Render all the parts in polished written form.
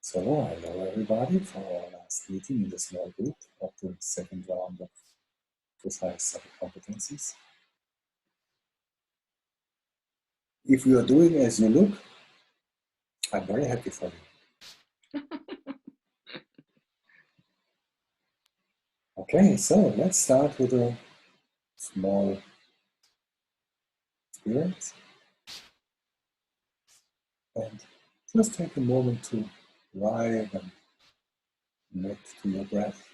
So, hello everybody for our last meeting in the small group of the second round of precise competencies. If you are doing as you look, I'm very happy for you. Okay, so let's start with a small experience. And just take a moment to arrive and connect to your breath.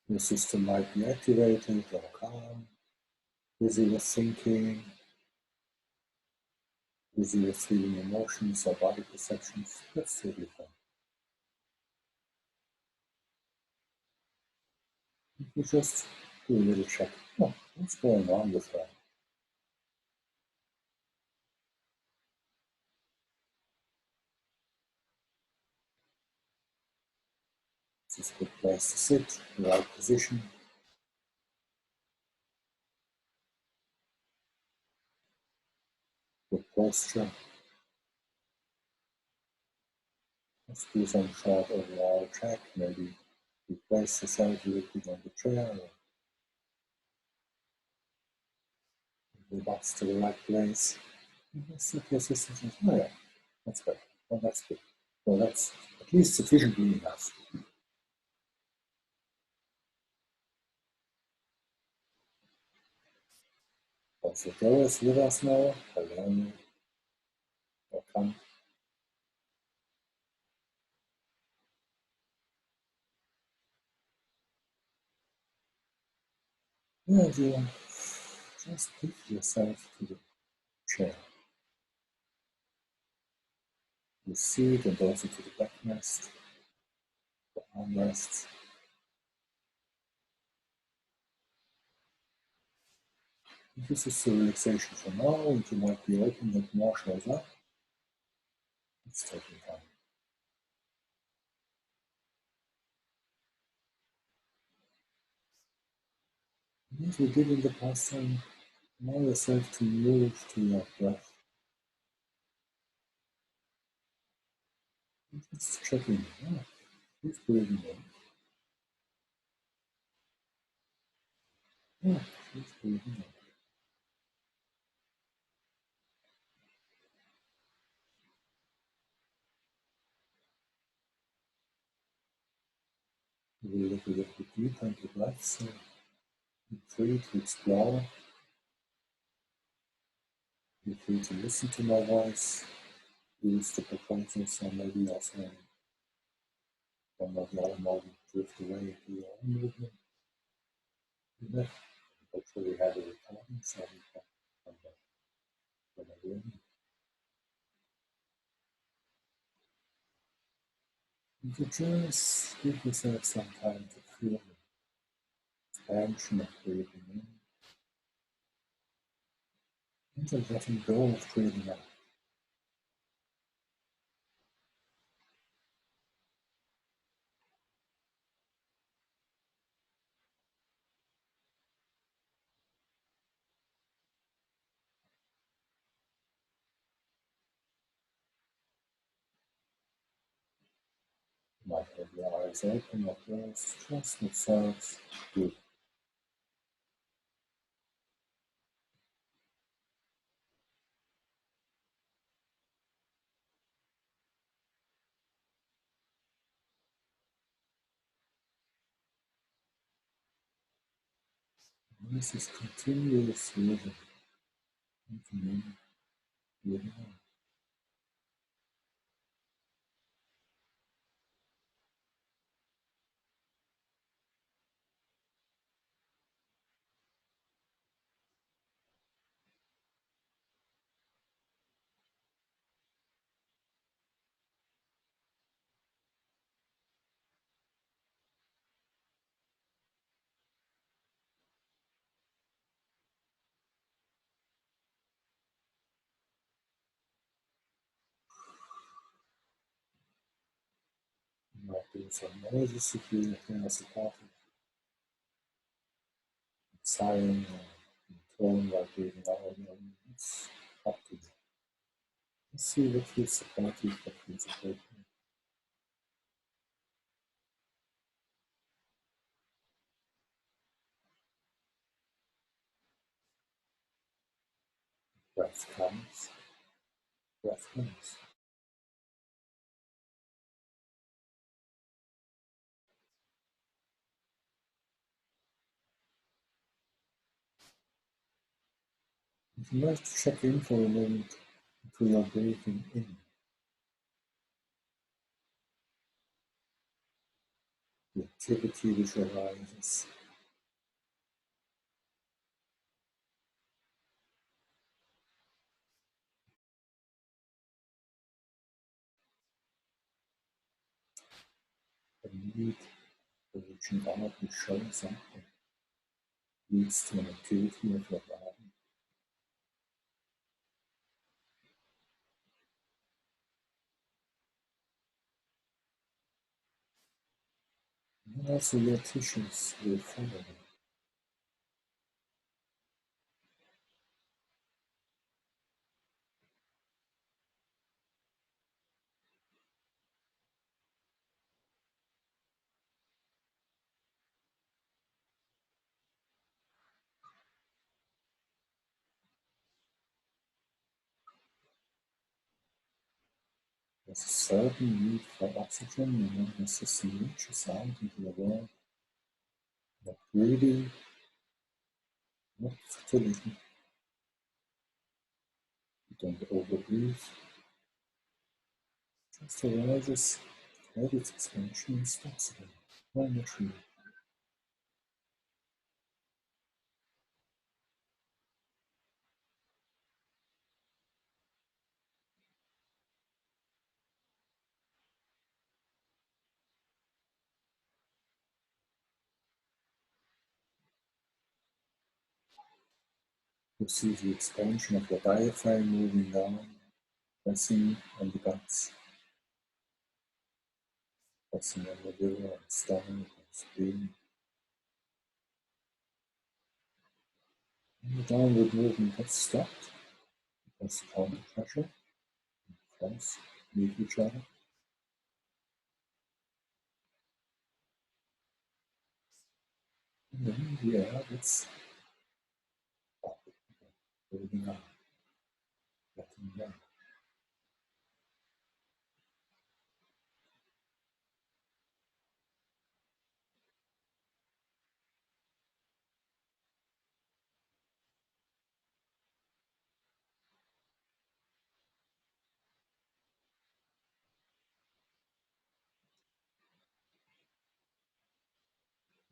Your system might be activated or calm, busy with thinking, busy with feeling emotions or body perceptions. That's totally fine. You just do a little check. Oh, what's going on with her? This is a good place to sit, the right position. Good posture. Let's do some short overall check. Maybe you place yourself a little bit on the chair or the box to the right place. See if your system says, oh yeah, that's better. Oh, that's good. Well, that's at least sufficiently enough. Also, Joe is with us now. Hello. Welcome. Yeah, you just give yourself to the chair. The seat and also to the backrest, the armrests. This is the relaxation for now, and you might be open that more shows up. It's taking time. And as we did in the past time, allow yourself to move to your breath. And just checking. Oh, who's breathing in? Oh, who's breathing out? We look a little bit deeper into breath, so you're free to explore. You're free to listen to my voice, use the proposals, or maybe also one or the other moment drift away into your own movement. And hopefully have a recording so we can come back whenever. And to just give yourself some time to feel the expansion of breathing in and then letting go of breathing out. You might have your eyes open or closed, just what serves you. And this is continuous breathing, breathing in, breathing out. You might do some noises if you are supported, sighing or tone while breathing out. It's up to you. Let's see what feels supportive, what feels appropriate. Breath comes, breath goes. You might check in for a moment into your breathing in. The activity which arises. The need for reaching out and showing something leads to an activity of your body. And also your tissues will follow. There's a certain need for oxygen, and as this reaches out into the world, not greedy, not fertility. You don't overbreathe, just arises, let its expansion and stops again. Why not really? You see the expansion of your diaphragm moving down, pressing on the guts, pressing on the liver and stomach and spleen. And the downward movement has stopped because the counter pressure and force meet each other. And then the air gets up, building up, letting down.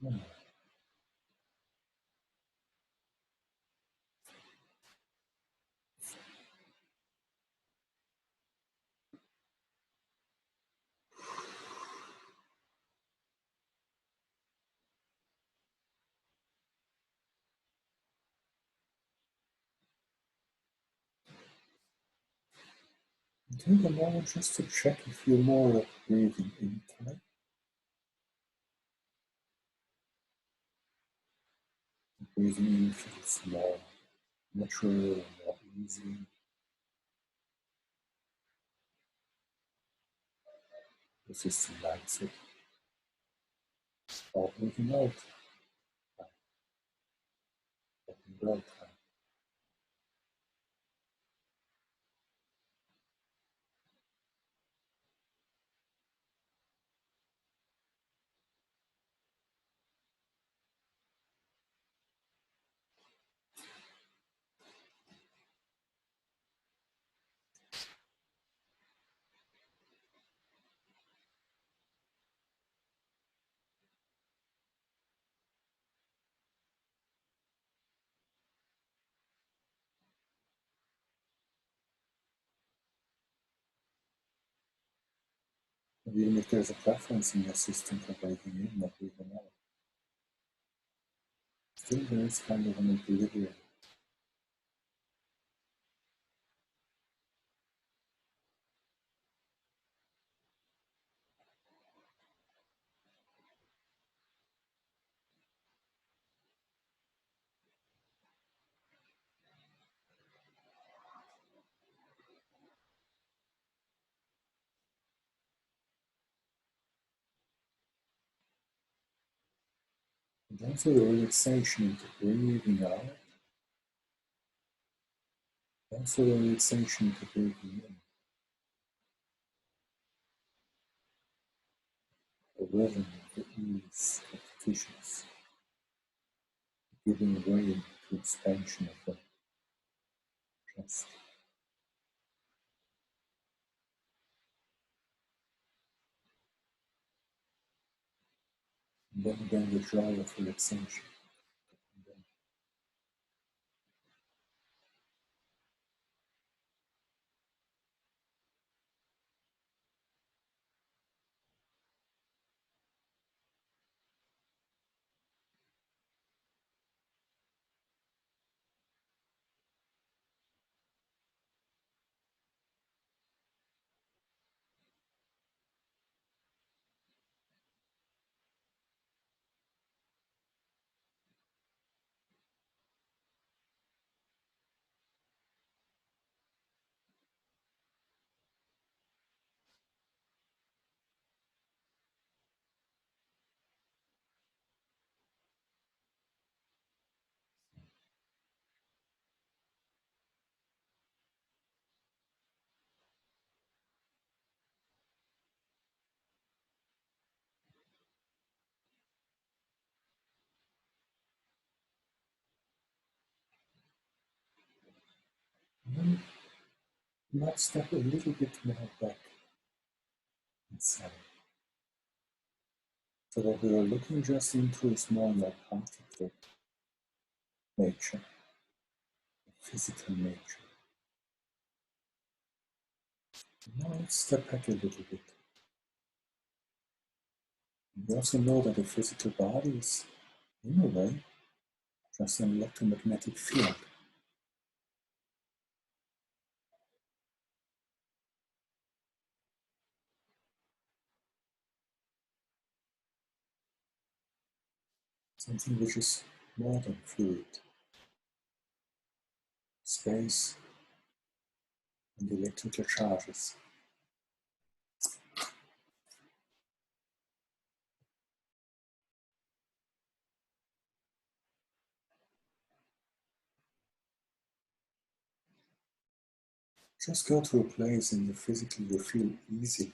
Yeah. Take a moment just to check if you're more breathing in tight, breathing in feels more natural and more easy. The system likes it. Or breathing out, letting go tight. And even if there's a preference in your system for breathing in or breathing out, still there is kind of an equilibrium. Also the relaxation into breathing out. Also the relaxation into breathing in. The rhythm of the ease of the tissues, giving way to expansion of the chest. And then again the joy of relaxation. And then you might step a little bit more back inside. So what we are looking just into is more your particle nature, physical nature. Now let's step back a little bit. We also know that the physical body is, in a way, just an electromagnetic field. Something which is more than fluid. Space and electrical charges. Just go to a place in the physical you feel easily.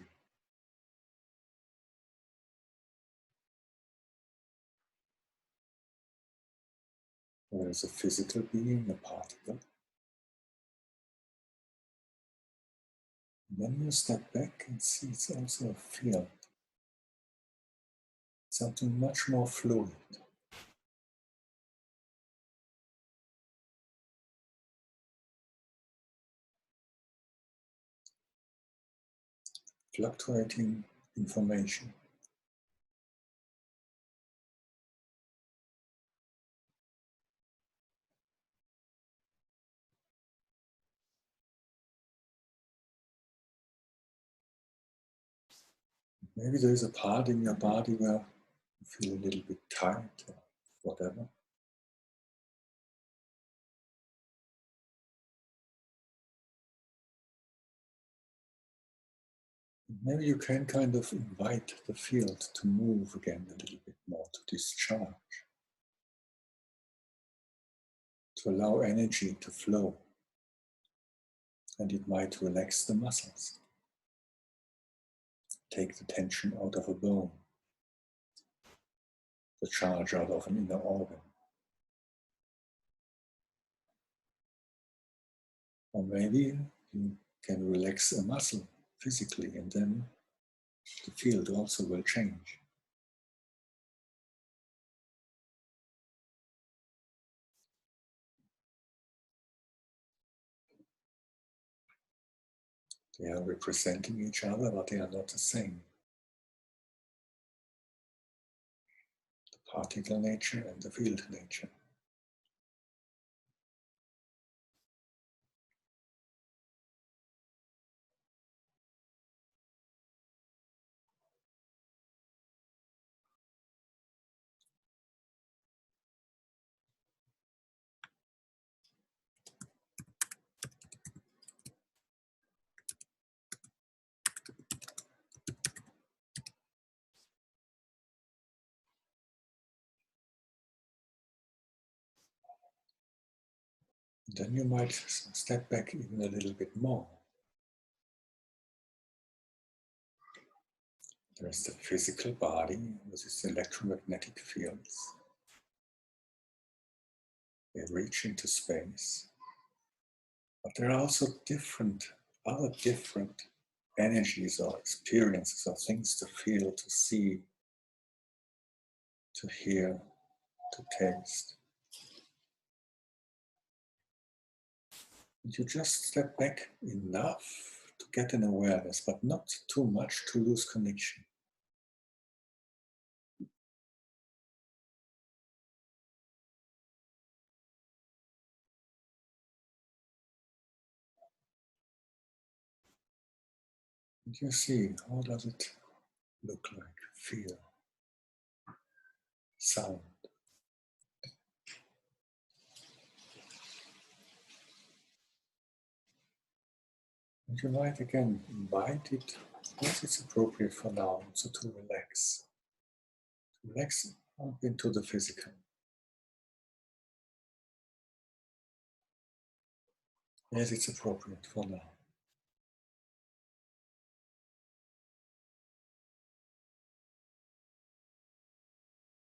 There is a physical being, a particle. And then you step back and see it's also a field. Something much more fluid. Fluctuating information. Maybe there is a part in your body where you feel a little bit tight or whatever. Maybe you can kind of invite the field to move again a little bit more, to discharge, to allow energy to flow. And it might relax the muscles, take the tension out of a bone, the charge out of an inner organ. Or maybe you can relax a muscle physically, and then the field also will change. They are representing each other, but they are not the same. The particle nature and the field nature. Then you might step back even a little bit more. There's the physical body with its electromagnetic fields. They reach into space. But there are also other different energies or experiences or things to feel, to see, to hear, to taste. And you just step back enough to get an awareness, but not too much to lose connection. And you see, how does it look like, feel, sound? And you might again invite it, as it's appropriate for now, also to relax. Relax up into the physical. As it's appropriate for now.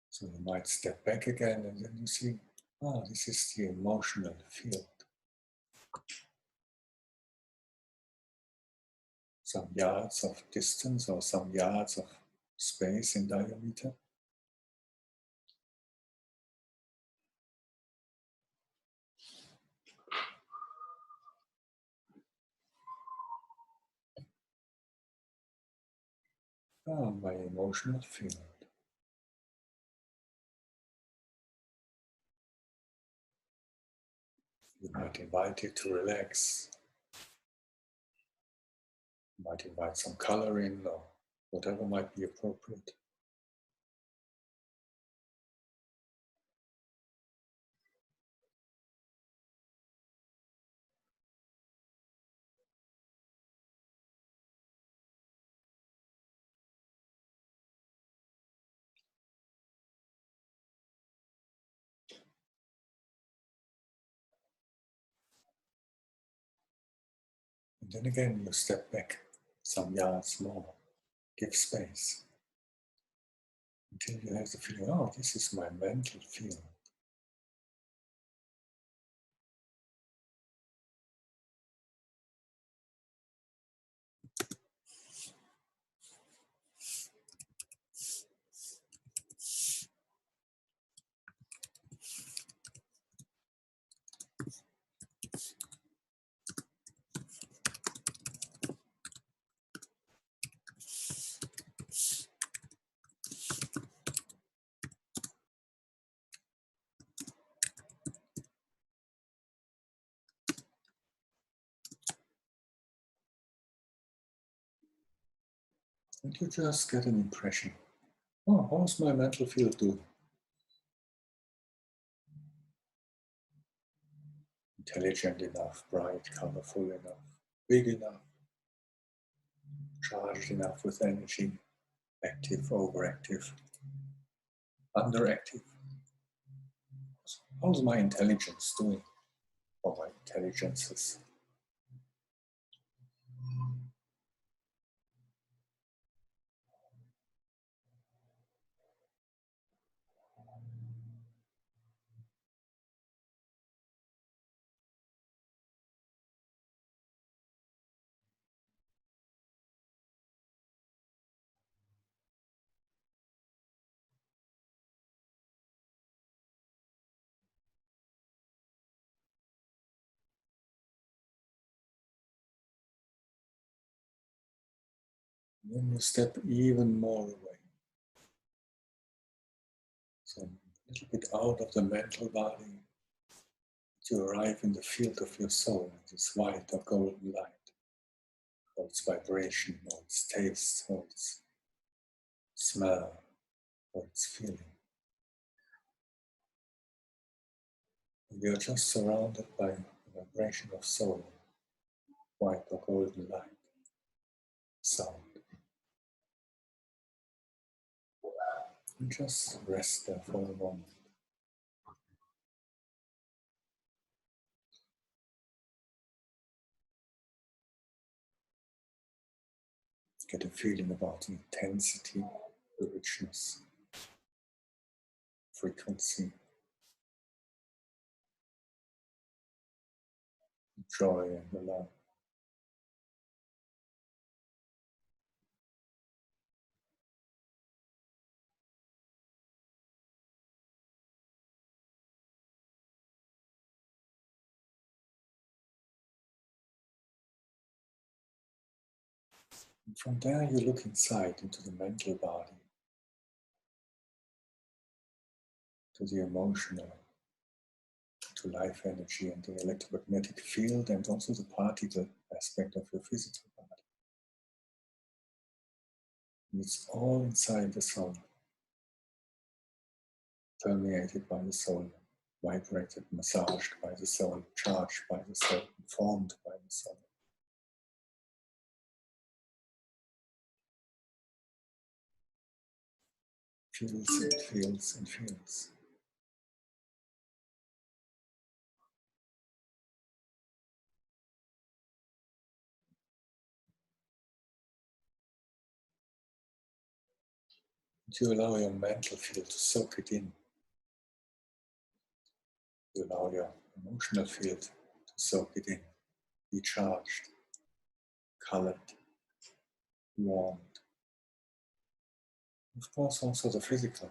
So you might step back again and then you see, this is the emotional field. Some yards of distance or some yards of space in diameter. My emotional field. You might invite it to relax. You might invite some color in or whatever might be appropriate. And then again, you step back some yards more. Give space until you have the feeling, this is my mental field. And you just get an impression. How's my mental field doing? Intelligent enough, bright, colorful enough, big enough, charged enough with energy, active, overactive, underactive. How's my intelligence doing? Or my intelligences? And then you step even more away. So a little bit out of the mental body, to arrive in the field of your soul, this white or golden light, or its vibration, or its taste, or its smell, or its feeling. And we are just surrounded by the vibration of soul, white or golden light, sound. And just rest there for a moment. Get a feeling about the intensity, the richness, frequency, the joy and the love. And from there you look inside into the mental body, to the emotional, to life energy and the electromagnetic field, and also the particle aspect of your physical body. And it's all inside the soul, permeated by the soul, vibrated, massaged by the soul, charged by the soul, informed by the soul. Feels and feels and feels. You allow your mental field to soak it in. You allow your emotional field to soak it in, be charged, colored, warmed. Of course, also the physical.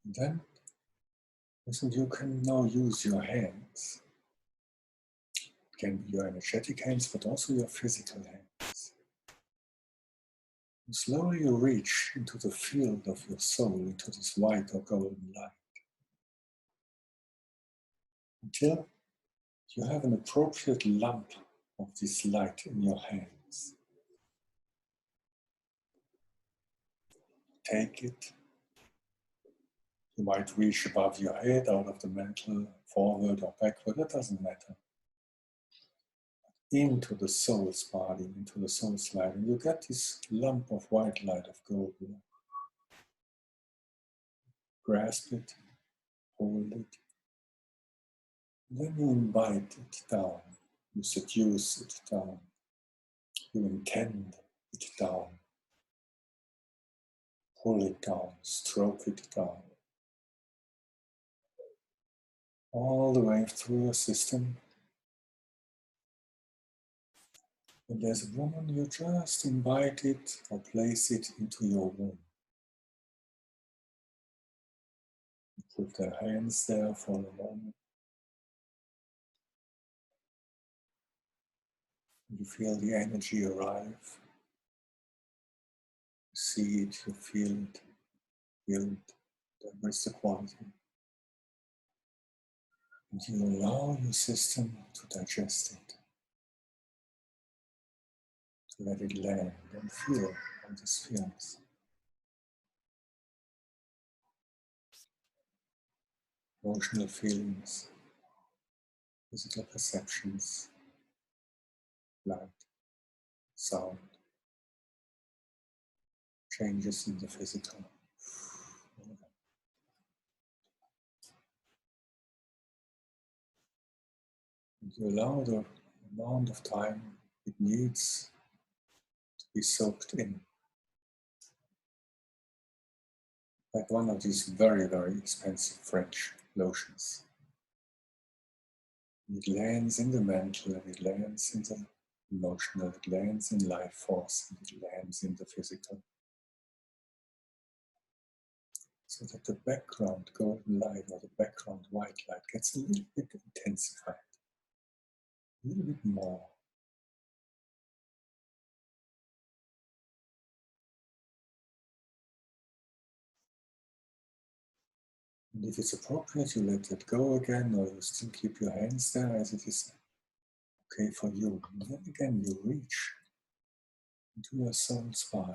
And then, listen, you can now use your hands. It can be your energetic hands, but also your physical hands. And slowly you reach into the field of your soul, into this white or golden light, until you have an appropriate lump of this light in your hands. Take it. You might reach above your head, out of the mantle, forward or backward, it doesn't matter. Into the soul's body, into the soul's light, and you get this lump of white light of gold. Grasp it, hold it, and then you invite it down, you seduce it down, you intend it down, pull it down, stroke it down, all the way through your system. And as a woman, you just invite it or place it into your womb. You put their hands there for a moment. You feel the energy arrive. You see it, you feel it, there is the quality. And you allow your system to digest it, to let it land and feel how this feels. Emotional feelings, physical perceptions, light, sound, changes in the physical. And you allow the amount of time it needs to be soaked in. Like one of these very, very expensive French lotions. It lands in the mental, and it lands in the emotional, it lands in life force, and it lands in the physical. So that the background golden light or the background white light gets a little bit intensified, a little bit more. And if it's appropriate, you let it go again, or you still keep your hands there as it is okay for you. And then again, you reach into your soul's body.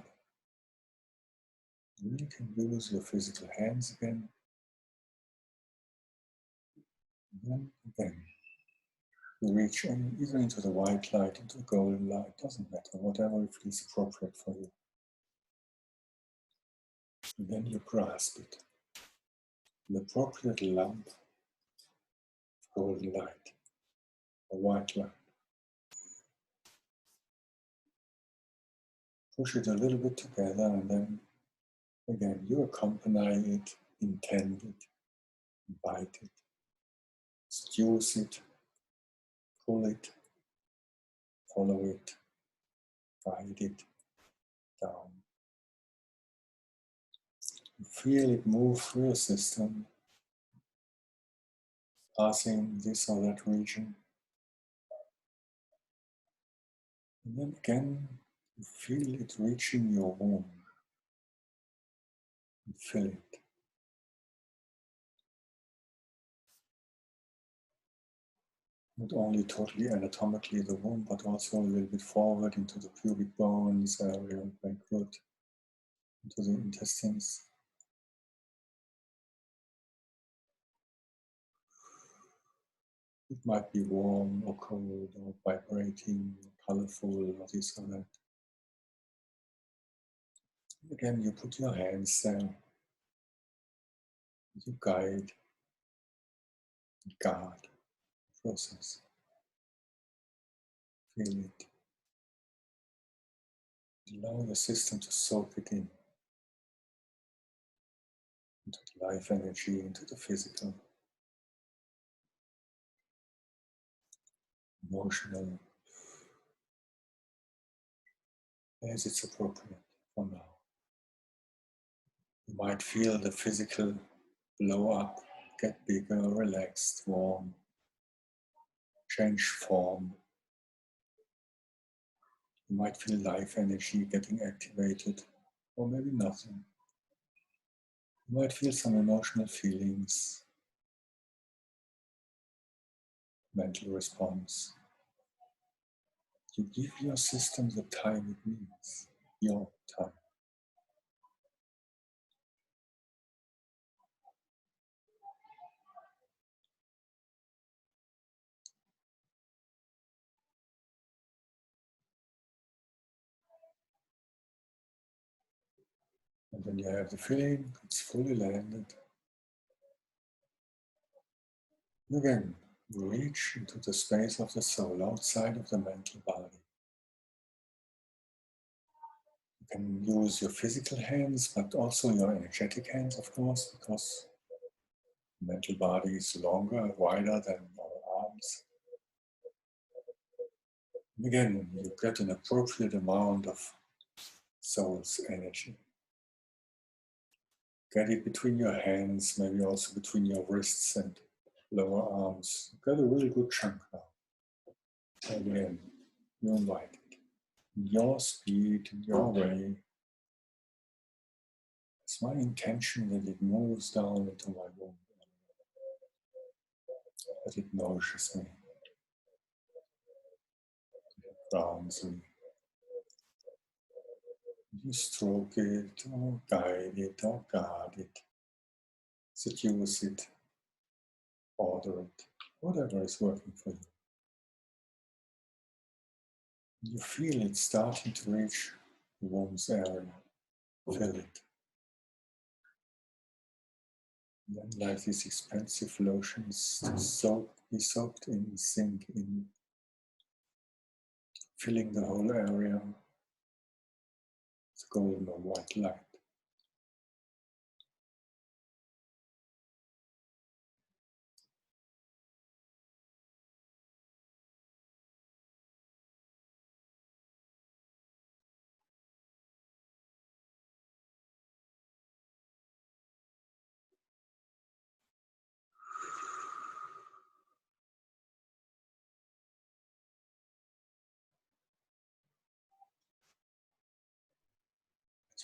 You really can use your physical hands again. And then again, you reach in, either into the white light, into the golden light, doesn't matter, whatever feels appropriate for you. And then you grasp it. An appropriate lump of golden light, or white light. Push it a little bit together, and then again, you accompany it, intend it, invite it, seduce it, pull it, follow it, guide it down. You feel it move through your system, passing this or that region. And then again, you feel it reaching your womb. You feel it. Not only totally anatomically the womb, but also a little bit forward into the pubic bones area, backward into the intestines. It might be warm or cold or vibrating, or colorful, or this or that. Again, you put your hands there. You guide, guard the process. Feel it. Allow your system to soak it in. Into the life energy, into the physical, emotional, as it's appropriate for now. You might feel the physical blow up, get bigger, relaxed, warm, change form. You might feel life energy getting activated, or maybe nothing. You might feel some emotional feelings, mental response. You give your system the time it needs, your time. And when you have the feeling it's fully landed, again, reach into the space of the soul outside of the mental body. You can use your physical hands, but also your energetic hands, of course, because the mental body is longer, wider than our arms. And again, you get an appropriate amount of soul's energy. Get it between your hands, maybe also between your wrists and lower arms. You got a really good chunk now. Again, you invite it. In your speed, in your way. It's my intention that it moves down into my womb, that it nourishes me, it grounds me. You stroke it, or guide it, or guard it, seduce it, order it, whatever is working for you. You feel it starting to reach the womb's area. Feel it. And then, like these expensive lotions, be soaked in, sink in, filling the whole area with golden or white light.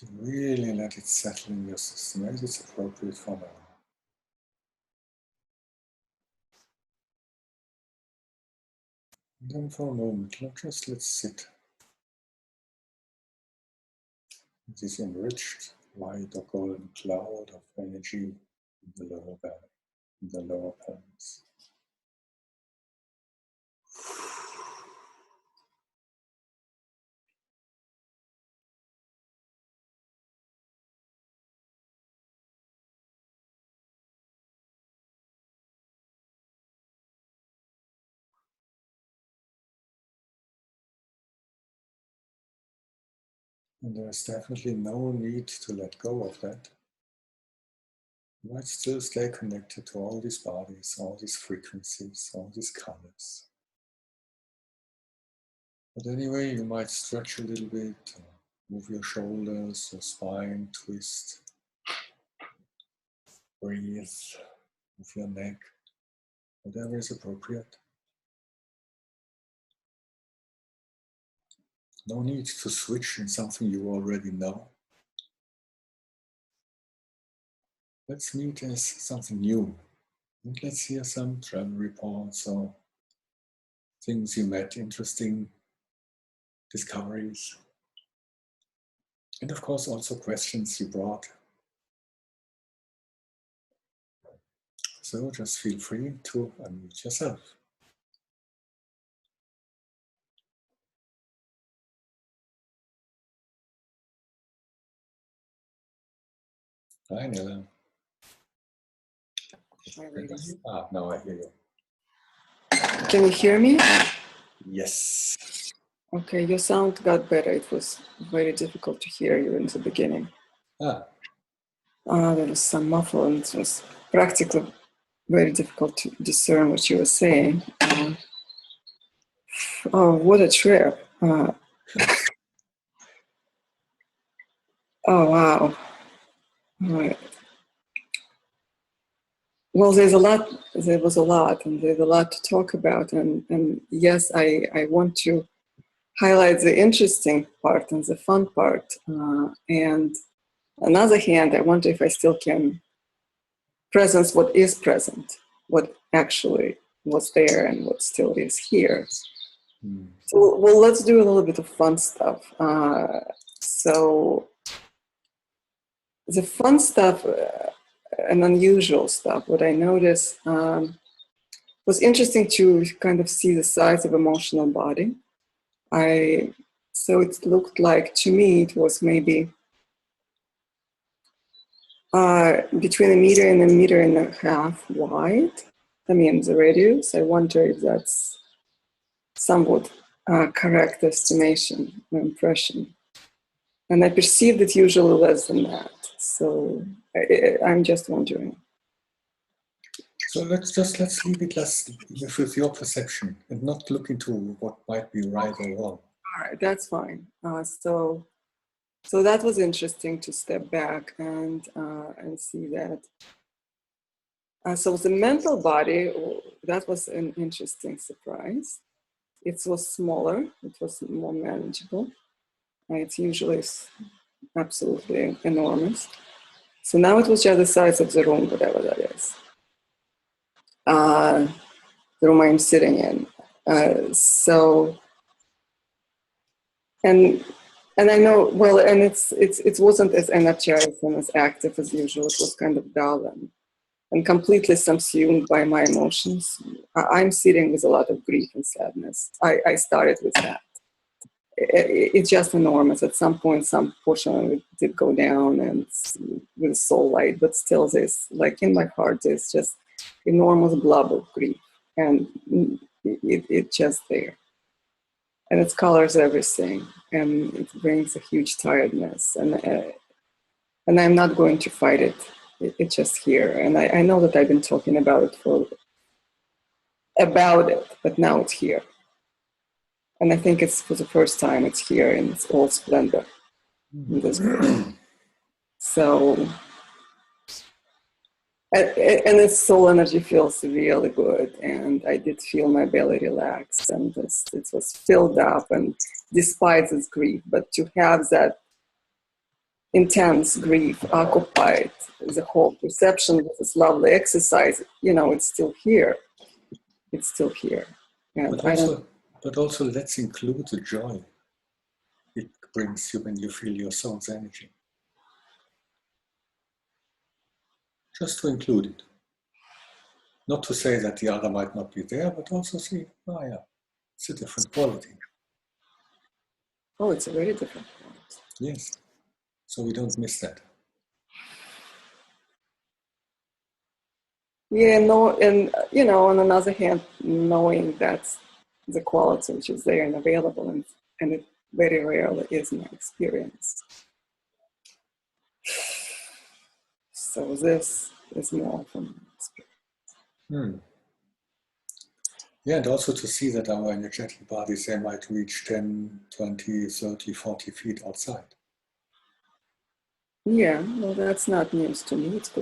To really let it settle in your system as it's appropriate for now. And then for a moment, let's sit in this enriched white or golden cloud of energy in the lower belly, in the lower pelvis. And there's definitely no need to let go of that. You might still stay connected to all these bodies, all these frequencies, all these colors. But anyway, you might stretch a little bit, move your shoulders, your spine, twist, breathe, move your neck, whatever is appropriate. No need to switch in something you already know. Let's meet as something new. And let's hear some travel reports or things you met, interesting discoveries. And of course, also questions you brought. So just feel free to unmute yourself. Hi, Nella. Hi, ladies. Now I hear you. Can you hear me? Yes. Okay, your sound got better. It was very difficult to hear you in the beginning. There was some muffle, and it was practically very difficult to discern what you were saying. Oh, what a trip. Oh, wow. Right. Well, there was a lot, and there's a lot to talk about. And yes, I want to highlight the interesting part and the fun part. And on the other hand, I wonder if I still can presence what is present, what actually was there and what still is here. So, well, let's do a little bit of fun stuff. So the fun stuff and unusual stuff, what I noticed was interesting to kind of see the size of emotional body. So it looked like, to me, it was maybe between 1 and 1.5 meters wide. I mean, the radius. I wonder if that's somewhat correct estimation or impression. And I perceived it usually less than that. So I'm just wondering. So let's leave it with your perception and not look into what might be right or wrong. All right, that's fine. So that was interesting to step back and see that. So the mental body, that was an interesting surprise. It was smaller. It was more manageable. It's usually absolutely enormous. So now it was just the size of the room, whatever that is. The room I'm sitting in. And I know, well, and it wasn't as energized and as active as usual. It was kind of dull and completely subsumed by my emotions. I'm sitting with a lot of grief and sadness. I started with that. It's just enormous. At some point, some portion of it did go down and with soul light, but still there's, like in my heart, there's just enormous blob of grief. And it's just there. And it colors everything. And it brings a huge tiredness. And I'm not going to fight it. It's just here. And I know that I've been talking about it, but now it's here. And I think it's for the first time it's here in its all splendor. In this so, and its soul energy feels really good. And I did feel my belly relax, and it was filled up, and despite its grief, but to have that intense grief occupied the whole perception with this lovely exercise, it's still here. It's still here. And but But also let's include the joy it brings you when you feel your soul's energy. Just to include it. Not to say that the other might not be there, but also see, oh yeah, it's a different quality. Oh, it's a very different quality. Yes, so we don't miss that. Yeah, no, and on another hand, knowing that's the quality which is there and available, and it very rarely is my experience. So this is more from my experience. Yeah, and also to see that our energetic bodies, they might reach 10, 20, 30, 40 feet outside. Yeah, well, that's not news to me. It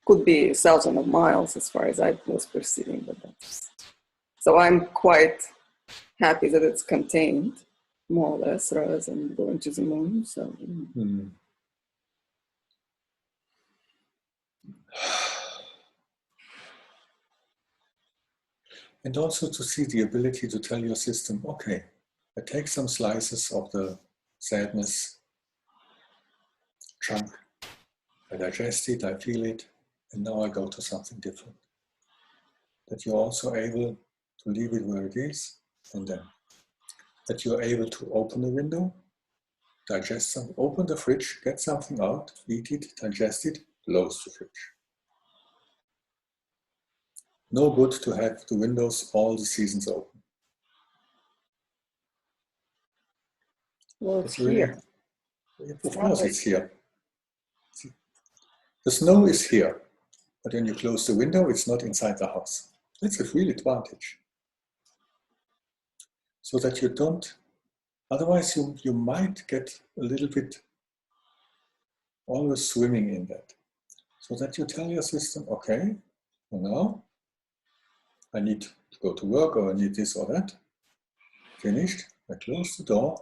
could be thousands of miles as far as I was perceiving, but that's... So I'm quite happy that it's contained, more or less, rather than going to the moon. So. And also to see the ability to tell your system, okay, I take some slices of the sadness chunk, I digest it, I feel it, and now I go to something different. That you're also able to leave it where it is, and then that you're able to open the window, digest something, open the fridge, get something out, eat it, digest it, close the fridge. No good to have the windows all the seasons open. Well, it's here. Of course it's here. The snow is here, but when you close the window, it's not inside the house. That's a real advantage. So that you don't, otherwise you might get a little bit always swimming in that. So that you tell your system, okay, now I need to go to work, or I need this or that. Finished, I close the door.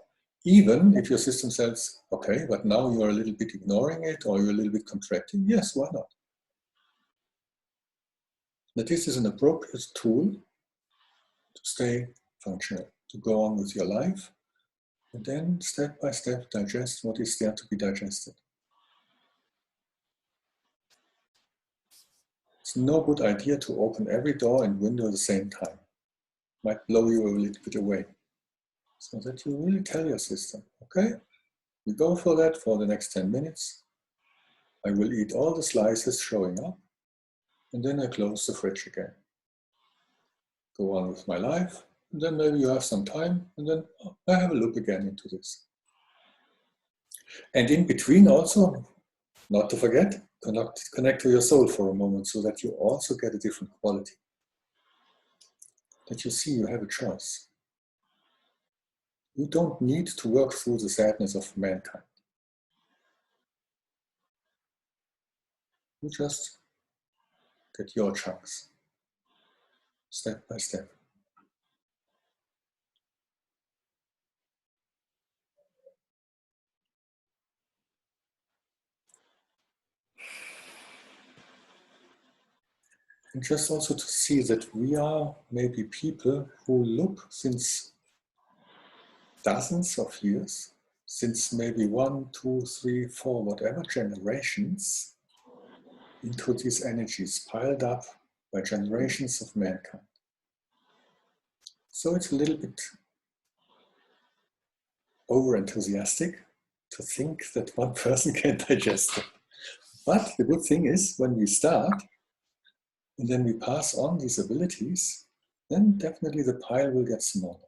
Even if your system says, okay, but now you're a little bit ignoring it, or you're a little bit contracting, yes, why not? That this is an appropriate tool to stay functional, to go on with your life, and then step by step digest what is there to be digested. It's no good idea to open every door and window at the same time. Might blow you a little bit away. So that you really tell your system, okay, we go for that for the next 10 minutes. I will eat all the slices showing up, and then I close the fridge again. Go on with my life, and then maybe you have some time, and then I have a look again into this. And in between also, not to forget, connect to your soul for a moment, so that you also get a different quality. That you see you have a choice. You don't need to work through the sadness of mankind. You just get your chance, step by step. And just also to see that we are maybe people who look since dozens of years, since maybe 1, 2, 3, 4, whatever generations, into these energies piled up by generations of mankind. So it's a little bit over-enthusiastic to think that one person can digest it. But the good thing is, when we start, and then we pass on these abilities, then definitely the pile will get smaller.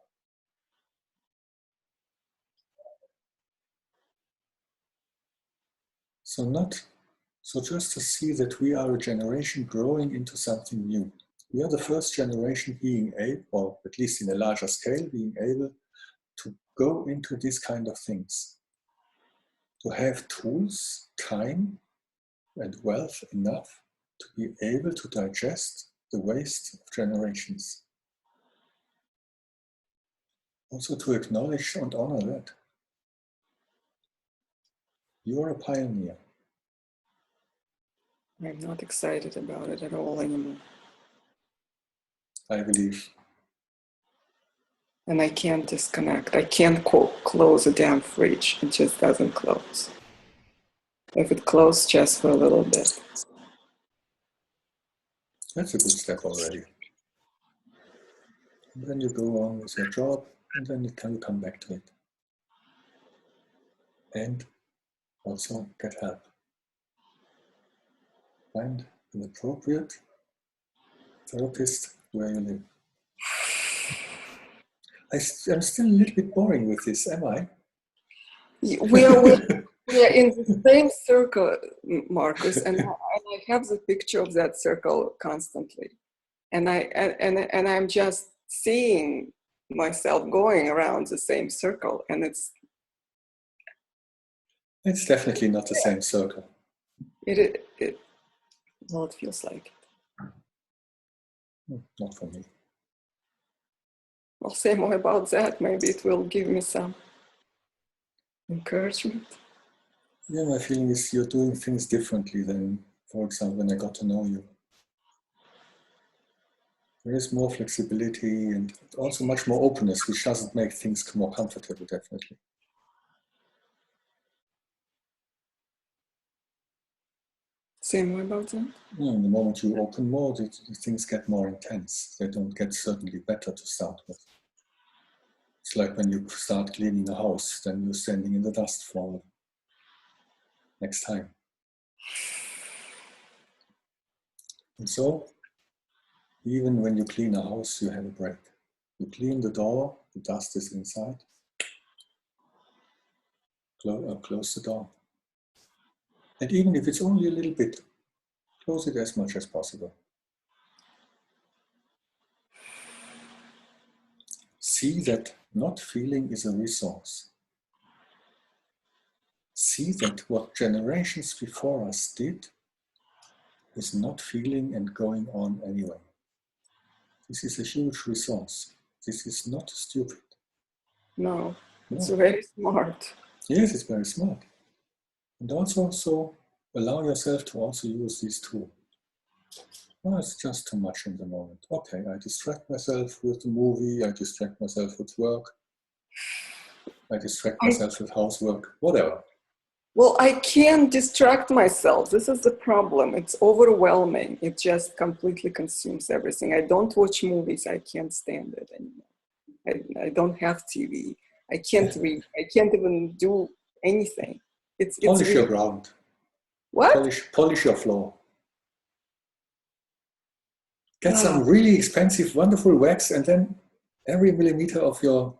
So just to see that we are a generation growing into something new. We are the first generation being able, or at least in a larger scale, being able to go into these kind of things. To have tools, time, and wealth enough to be able to digest the waste of generations. Also to acknowledge and honor that. You're a pioneer. I'm not excited about it at all anymore. I believe And I can't disconnect. I can't close a damn fridge. It just doesn't close. If it closed just for a little bit. That's a good step already. And then you go on with your job, and then you can come back to it. And also get help. Find an appropriate therapist where you live. I'm still a little bit boring with this, am I? We are in the same circle, Marcus, and I have the picture of that circle constantly. And I'm just seeing myself going around the same circle, and it's definitely not the same circle. Well, it feels like it. Not for me. I'll say more about that. Maybe it will give me some encouragement. Yeah, my feeling is you're doing things differently than, for example, when I got to know you. There is more flexibility and also much more openness, which doesn't make things more comfortable, definitely. Say more about that? Yeah, the moment you open more, things get more intense. They don't get certainly better to start with. It's like when you start cleaning a house, then you're standing in the dust for next time. And so, even when you clean a house, you have a break. You clean the door, the dust is inside. Close the door. And even if it's only a little bit, close it as much as possible. See that not feeling is a resource. See that what generations before us did is not feeling and going on anyway. This is a huge resource. This is not stupid. No, it's very smart. Yes, it's very smart. And also, so allow yourself to also use these tools. Oh, it's just too much in the moment. Okay, I distract myself with the movie, I distract myself with work, I distract myself with housework, whatever. Well, I can't distract myself. This is the problem. It's overwhelming. It just completely consumes everything. I don't watch movies. I can't stand it anymore. I don't have TV. I can't read. I can't even do anything. It's polish really... your ground. What? Polish your floor. Get some really expensive, wonderful wax, and then every millimeter of your...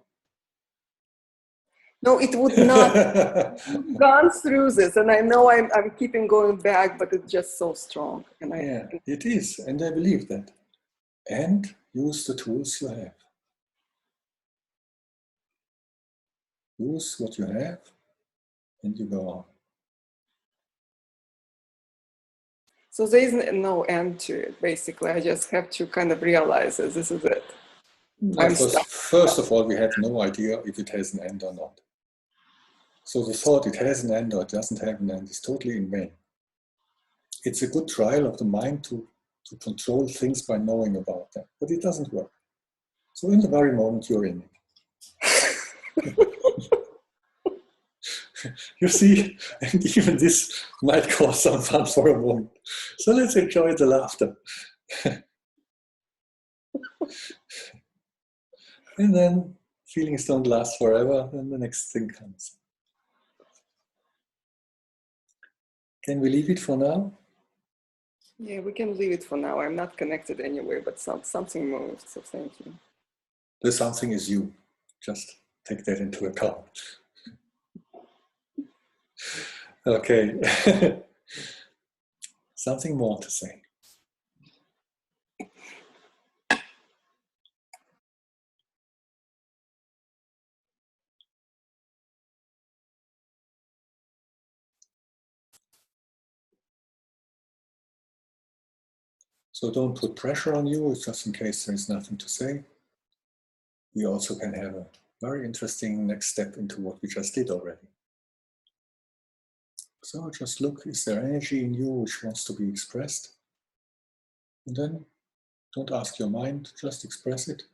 No, it would not have gone through this. And I know I'm keeping going back, but it's just so strong. And yeah, it is. And I believe that. And use the tools you have. Use what you have, and you go on. So there is no end to it, basically. I just have to kind of realize that this is it. First of all, we have no idea if it has an end or not. So the thought it has an end or it doesn't have an end is totally in vain. It's a good trial of the mind to control things by knowing about them, but it doesn't work. So in the very moment you're in it. You see, and even this might cause some fun for a moment. So let's enjoy the laughter. And then feelings don't last forever, and the next thing comes. Can we leave it for now? Yeah, we can leave it for now. I'm not connected anyway, but something moved, so thank you. The something is you. Just take that into account. Okay. Something more to say. So don't put pressure on you, just in case there's nothing to say. We also can have a very interesting next step into what we just did already. So just look, is there energy in you which wants to be expressed? And then don't ask your mind, just express it.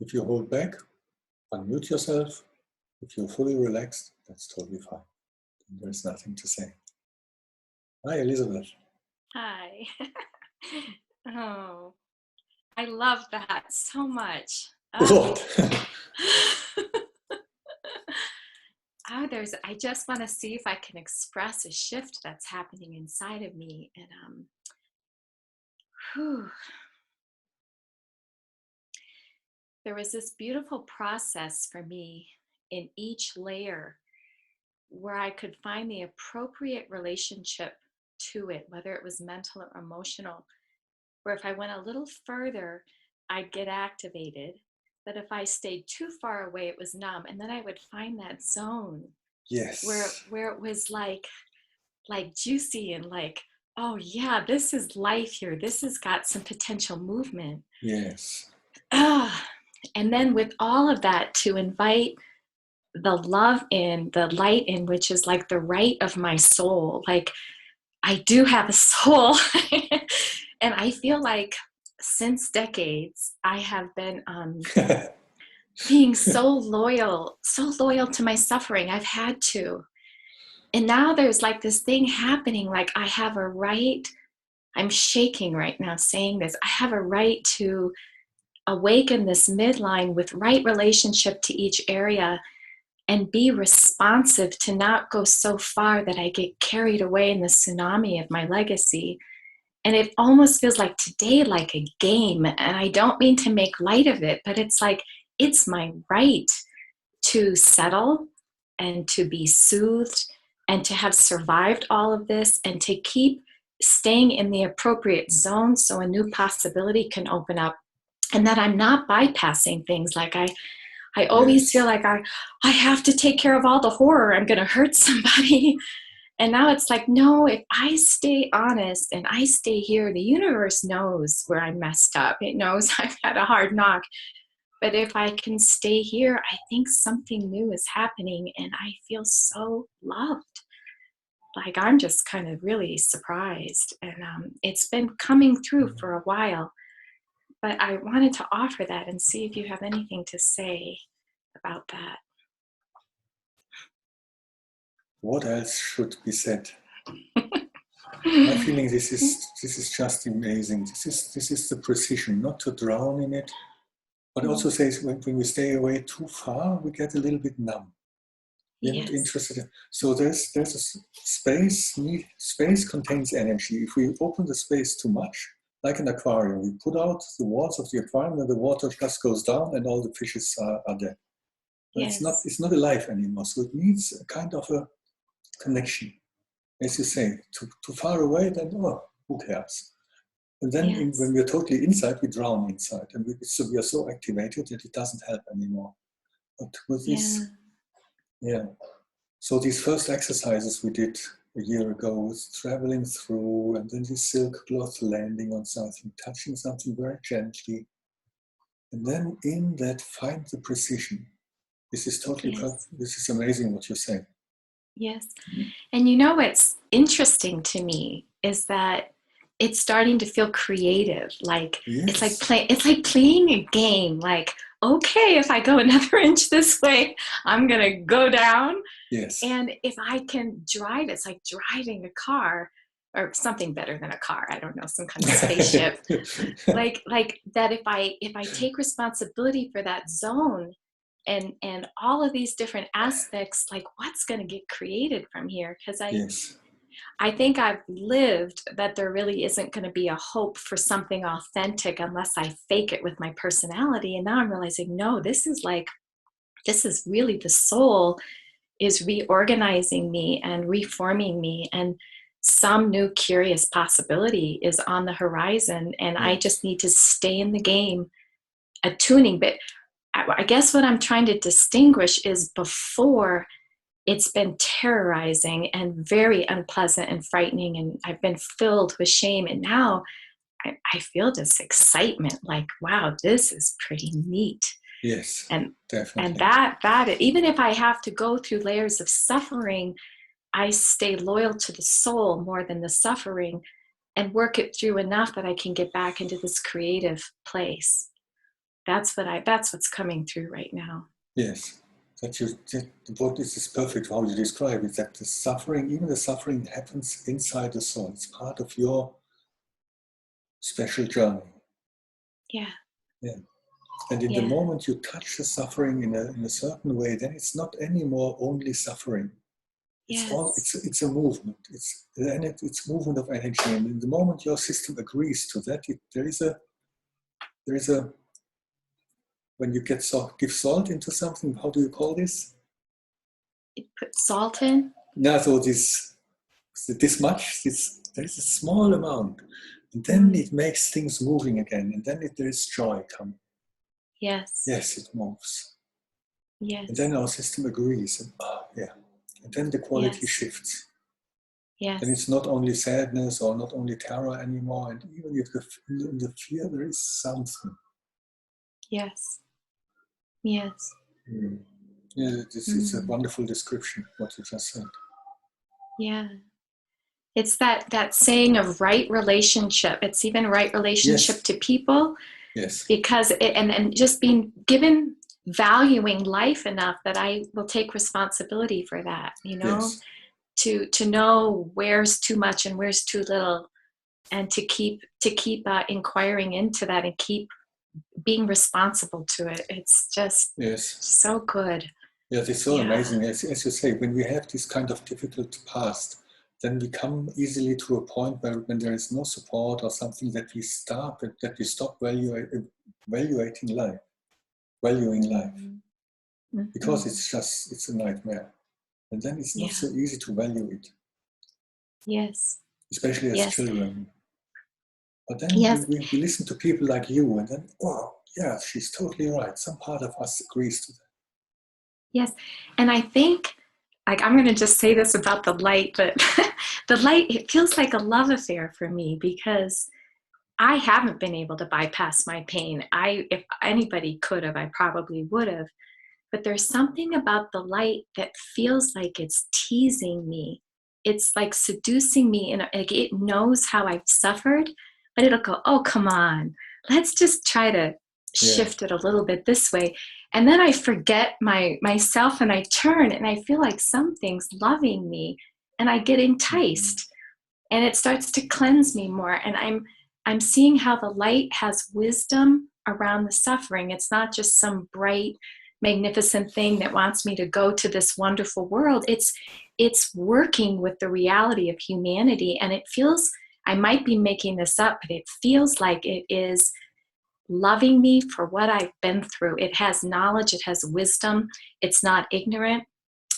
If you hold back, unmute yourself. If you're fully relaxed, that's totally fine. There's nothing to say. Hi, Elizabeth. Hi. Oh, I love that so much. What? I just want to see if I can express a shift that's happening inside of me. And there was this beautiful process for me in each layer where I could find the appropriate relationship to it, whether it was mental or emotional, where if I went a little further, I'd get activated. But if I stayed too far away, it was numb. And then I would find that zone Yes. where it was like juicy and like, oh yeah, this is life here. This has got some potential movement. Yes. And then with all of that, to invite the love in, the light in, which is like the right of my soul. Like I do have a soul. And I feel like since decades, I have been being so loyal to my suffering. I've had to. And now there's like this thing happening, like I have a right, I'm shaking right now saying this, I have a right to awaken this midline with right relationship to each area and be responsive to not go so far that I get carried away in the tsunami of my legacy. And it almost feels like today like a game. And I don't mean to make light of it, but it's like, it's my right to settle and to be soothed and to have survived all of this and to keep staying in the appropriate zone so a new possibility can open up, and that I'm not bypassing things. Like I always feel like I have to take care of all the horror. I'm going to hurt somebody. And now it's like, no, if I stay honest and I stay here, the universe knows where I messed up. It knows I've had a hard knock. But if I can stay here, I think something new is happening and I feel so loved. Like I'm just kind of really surprised. And it's been coming through for a while. But I wanted to offer that and see if you have anything to say about that. What else should be said? My feeling, this is just amazing. This is the precision, not to drown in it, but also says when we stay away too far, we get a little bit numb. We're not interested in. So there's a space. Space contains energy. If we open the space too much, like an aquarium, we put out the walls of the aquarium and the water just goes down and all the fishes are dead. Yes. It's not alive anymore. So it needs a kind of a connection. As you say, too far away, then who cares? And then when we're totally inside, we drown inside. And we are so activated that it doesn't help anymore. But with this, so these first exercises we did a year ago was traveling through, and then this silk cloth landing on something, touching something very gently. And then in that, find the precision. This is totally, this is amazing what you're saying. Yes. And you know what's interesting to me is that it's starting to feel creative. Like it's like playing a game. Like, okay, if I go another inch this way, I'm gonna go down. Yes. And if I can drive, it's like driving a car or something better than a car. I don't know, some kind of spaceship. like that if I take responsibility for that zone and all of these different aspects, like what's going to get created from here? Because I think I've lived that there really isn't going to be a hope for something authentic unless I fake it with my personality. And now I'm realizing, no, this is really the soul is reorganizing me and reforming me, and some new curious possibility is on the horizon, and I just need to stay in the game attuning. But I guess what I'm trying to distinguish is before it's been terrorizing and very unpleasant and frightening, and I've been filled with shame, and now I feel this excitement, like, wow, this is pretty neat. Yes, and definitely. And that even if I have to go through layers of suffering, I stay loyal to the soul more than the suffering and work it through enough that I can get back into this creative place. That's what's coming through right now. Yes. What is perfect how you describe it, that the suffering, even the suffering happens inside the soul. It's part of your special journey. Yeah. Yeah. And in the moment you touch the suffering in a certain way, then it's not anymore only suffering. It's a movement. It's movement of energy. And in the moment your system agrees to that, there is a when you give salt into something, how do you call this? You put salt in? No, so this much, there is a small amount. And then it makes things moving again. And then there is joy coming. Yes. Yes, it moves. Yes. And then our system agrees. And, and then the quality shifts. Yes. Then it's not only sadness or not only terror anymore. And even if in the fear, there is something. Yes. Yes. Mm. Yeah, it's a wonderful description, what you just said. Yeah. It's that saying of right relationship. It's even right relationship to people. Yes. Because and just being given, valuing life enough that I will take responsibility for that, Yes. to know where's too much and where's too little, and to keep inquiring into that and keep being responsible to it. It's just so good. Yes, it's so amazing. As you say, when we have this kind of difficult past, then we come easily to a point where when there is no support or something, that we stop valuing life. Mm-hmm. Because it's a nightmare. And then it's not so easy to value it. Yes. Especially as children. But then we listen to people like you, and then, oh, yeah, she's totally right. Some part of us agrees to that. Yes. And I think, like, I'm going to just say this about the light, but the light, it feels like a love affair for me, because I haven't been able to bypass my pain. If anybody could have, I probably would have. But there's something about the light that feels like it's teasing me. It's like seducing me, and like it knows how I've suffered, but it'll go, oh, come on, let's just try to shift it a little bit this way. And then I forget myself, and I turn, and I feel like something's loving me, and I get enticed, and it starts to cleanse me more. And I'm seeing how the light has wisdom around the suffering. It's not just some bright, magnificent thing that wants me to go to this wonderful world. It's working with the reality of humanity, and it feels, I might be making this up, but it feels like it is loving me for what I've been through. It has knowledge, it has wisdom, it's not ignorant,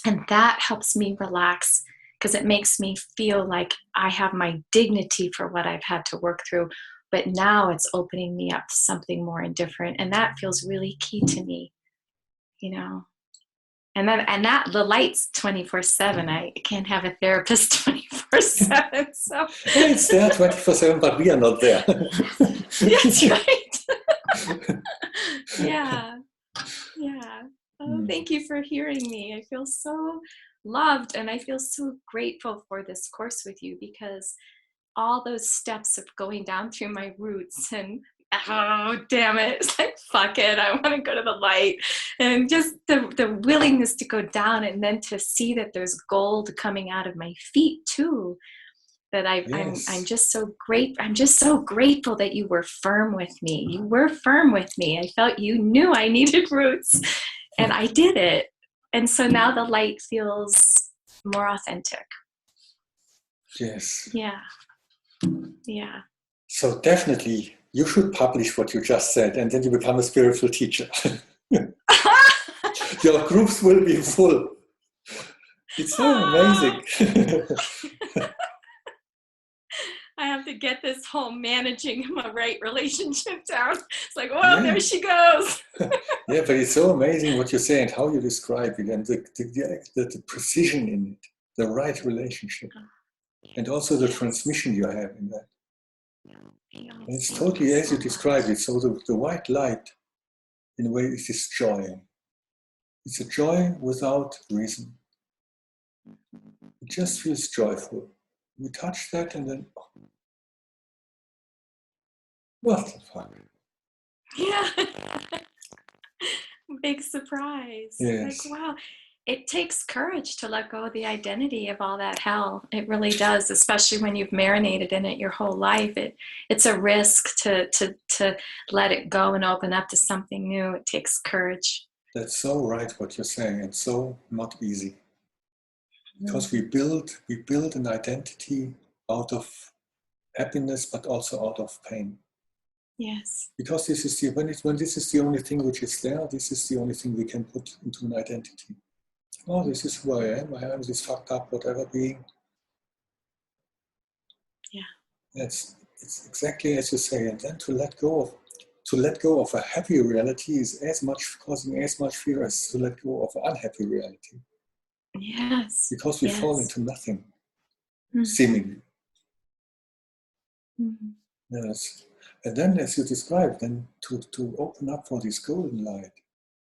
and that helps me relax, because it makes me feel like I have my dignity for what I've had to work through. But now it's opening me up to something more and different, and that feels really key to me. And that the light's 24/7. I can't have a therapist 24/7. So it's there 24/7, but we are not there. That's right. Yeah. Oh, thank you for hearing me. I feel so loved, and I feel so grateful for this course with you, because all those steps of going down through my roots, and oh damn it, it's like, fuck it, I want to go to the light, and just the willingness to go down, and then to see that there's gold coming out of my feet too, that I'm just so grateful that you were firm with me. I felt you knew I needed roots, and I did it. And so now the light feels more authentic. Yes. Yeah. So definitely, you should publish what you just said, and then you become a spiritual teacher. Your groups will be full. It's so amazing. I have to get this whole managing my right relationship down. It's like, well, there she goes. Yeah, but it's so amazing what you say and how you describe it, and the precision in it, the right relationship, and also the transmission you have in that. And it's totally as you described it. So the white light, in a way, is this joy. It's a joy without reason. It just feels joyful. We touch that, and then, what the fuck? Yeah. Big surprise. Yes. Like, wow. It takes courage to let go of the identity of all that hell. It really does, especially when you've marinated in it your whole life. It's a risk to let it go and open up to something new. It takes courage. That's so right what you're saying, and so not easy. Because we build an identity out of happiness, but also out of pain. Yes. Because this is when this is the only thing which is there, this is the only thing we can put into an identity. Oh, this is who I am. I am this fucked up whatever being. Yeah. It's exactly as you say, and then to let go of a happy reality is as much causing as much fear as to let go of an unhappy reality. Yes. Because we Yes. fall into nothing, Mm-hmm. seemingly. Mm-hmm. Yes. And then, as you described, then to open up for this golden light,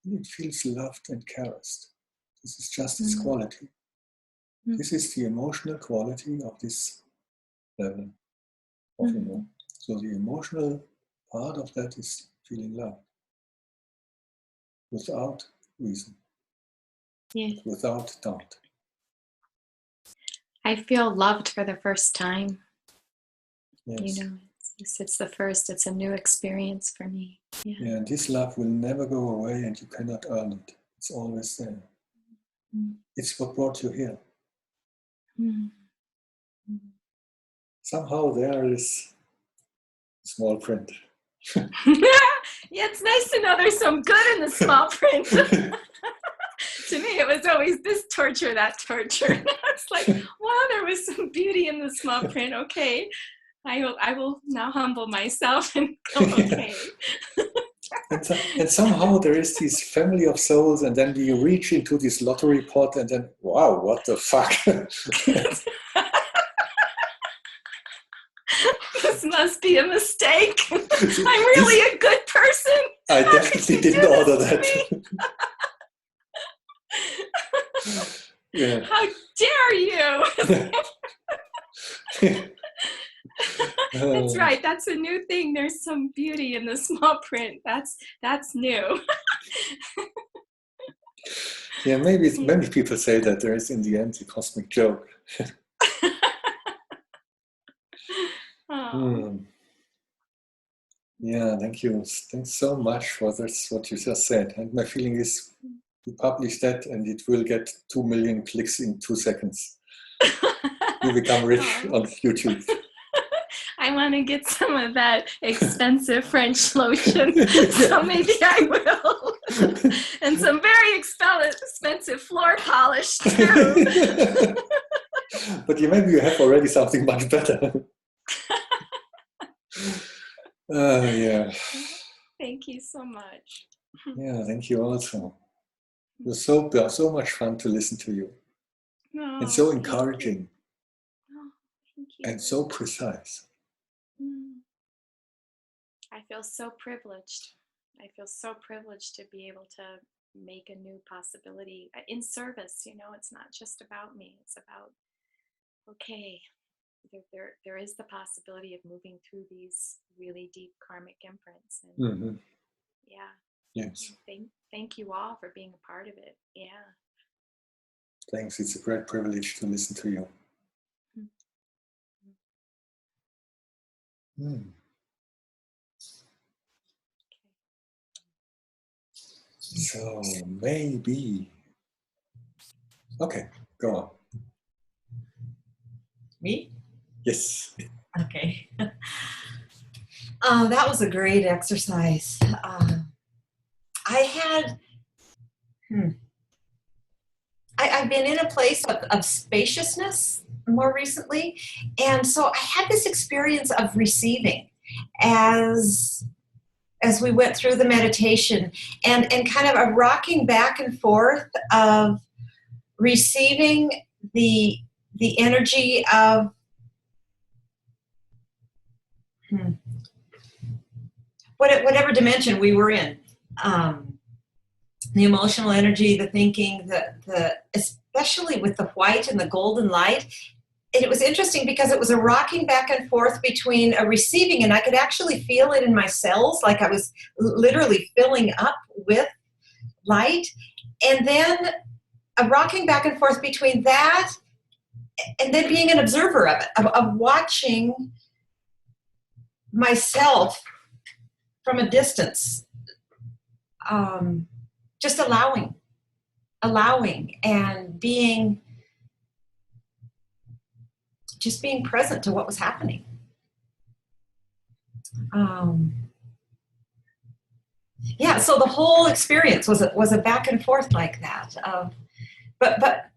it feels loved and caressed. This is just this quality. Mm-hmm. This is the emotional quality of this level of emo. So the emotional part of that is feeling loved without reason, Yes. without doubt. I feel loved for the first time. Yes. You know, it's the first. It's a new experience for me. Yeah, and this love will never go away, and you cannot earn it. It's always there. It's what brought you here. Somehow there is small print. Yeah, it's nice to know there's some good in the small print. To me, it was always this torture, that torture. It's like, wow, there was some beauty in the small print. Okay, I will now humble myself and go, okay. And somehow there is this family of souls, and then you reach into this lottery pot, and then, wow, what the fuck? This must be a mistake. I'm really a good person. I definitely didn't order that. Yeah. How dare you? That's right. That's a new thing. There's some beauty in the small print. That's new. Yeah, maybe many people say that there is in the end a cosmic joke. Yeah, thank you. Thanks so much for this, what you just said. And my feeling is you publish that and it will get 2 million clicks in 2 seconds. You become rich on YouTube. I want to get some of that expensive French lotion, so maybe I will. And some very expensive floor polish too. But maybe you have already something much better. Yeah. Thank you so much. Yeah, thank you also. It was so much fun to listen to you. Oh, and so encouraging. Oh, thank you. And so precise. I feel so privileged. I feel so privileged to be able to make a new possibility in service. You know, it's not just about me. It's about, okay, there is the possibility of moving through these really deep karmic imprints. And yeah. Yes. Thank you all for being a part of it. Yeah. Thanks. It's a great privilege to listen to you. So maybe. Okay, go on. Me? Yes. Okay. That was a great exercise. I had, I've been in a place of spaciousness more recently. And so I had this experience of receiving as we went through the meditation and kind of a rocking back and forth of receiving the energy of whatever dimension we were in, the emotional energy, the thinking, the especially with the white and the golden light, it was interesting because it was a rocking back and forth between a receiving, and I could actually feel it in my cells, like I was literally filling up with light, and then a rocking back and forth between that and then being an observer of it, of watching myself from a distance, just allowing and just being present to what was happening. Yeah, so the whole experience was a back and forth like that. But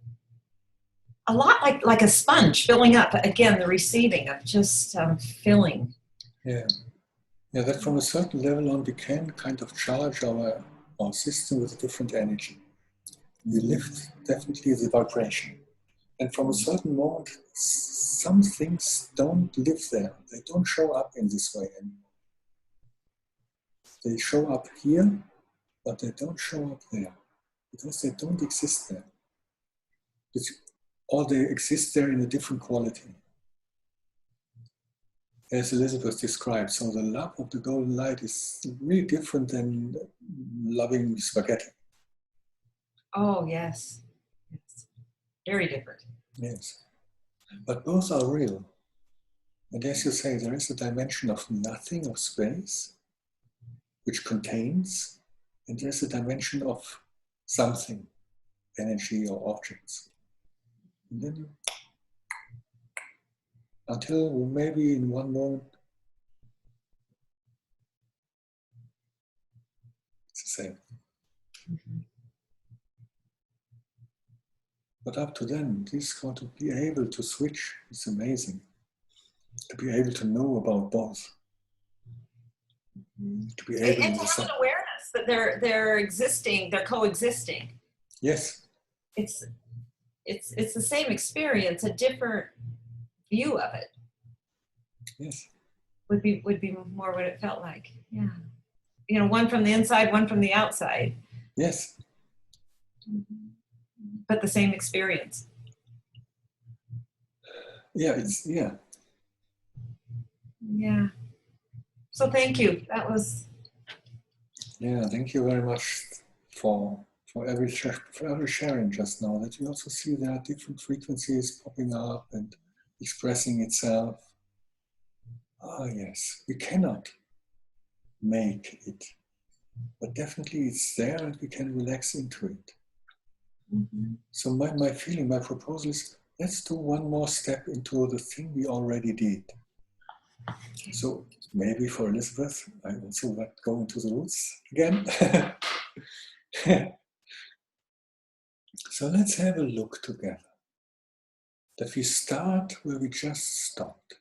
a lot like a sponge filling up. Again, the receiving of just filling. Yeah, that from a certain level on we can kind of charge our system with a different energy. We lift definitely the vibration. And from a certain moment, some things don't live there. They don't show up in this way anymore. They show up here, but they don't show up there because they don't exist there. Or they exist there in a different quality. As Elizabeth described, so the love of the golden light is really different than loving spaghetti. Oh, yes. Very different. Yes. But both are real. And as you say, there is a dimension of nothing, of space, which contains, and there's a dimension of something, energy or objects. And then, until maybe in one moment, it's the same. Mm-hmm. But up to then, this got to be able to switch. It's amazing. To be able to know about both. Mm-hmm. To be able and to have an awareness that they're existing, they're coexisting. Yes. It's the same experience, a different view of it. Yes. Would be more what it felt like. Yeah. You know, one from the inside, one from the outside. Yes. But the same experience. Yeah, Yeah. So thank you. That was. Yeah, thank you very much for every sharing just now. That you also see there are different frequencies popping up and expressing itself. Ah, yes, we cannot make it, but definitely it's there and we can relax into it. Mm-hmm. So my feeling, my proposal is, let's do one more step into the thing we already did. Okay. So maybe for Elizabeth, I also want to go into the roots again. So let's have a look together. That we start where we just stopped.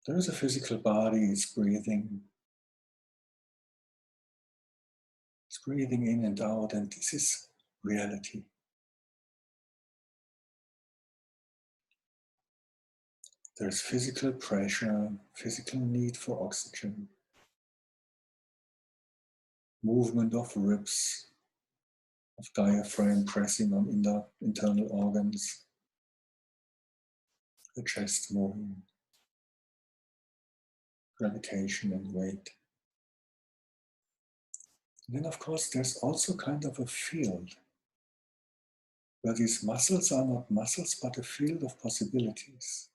There is a physical body, it's breathing. It's breathing in and out, and this is reality. There's physical pressure, physical need for oxygen, movement of ribs, of diaphragm pressing on internal organs, the chest moving, gravitation and weight. And then, of course, there's also kind of a field where these muscles are not muscles, but a field of possibilities.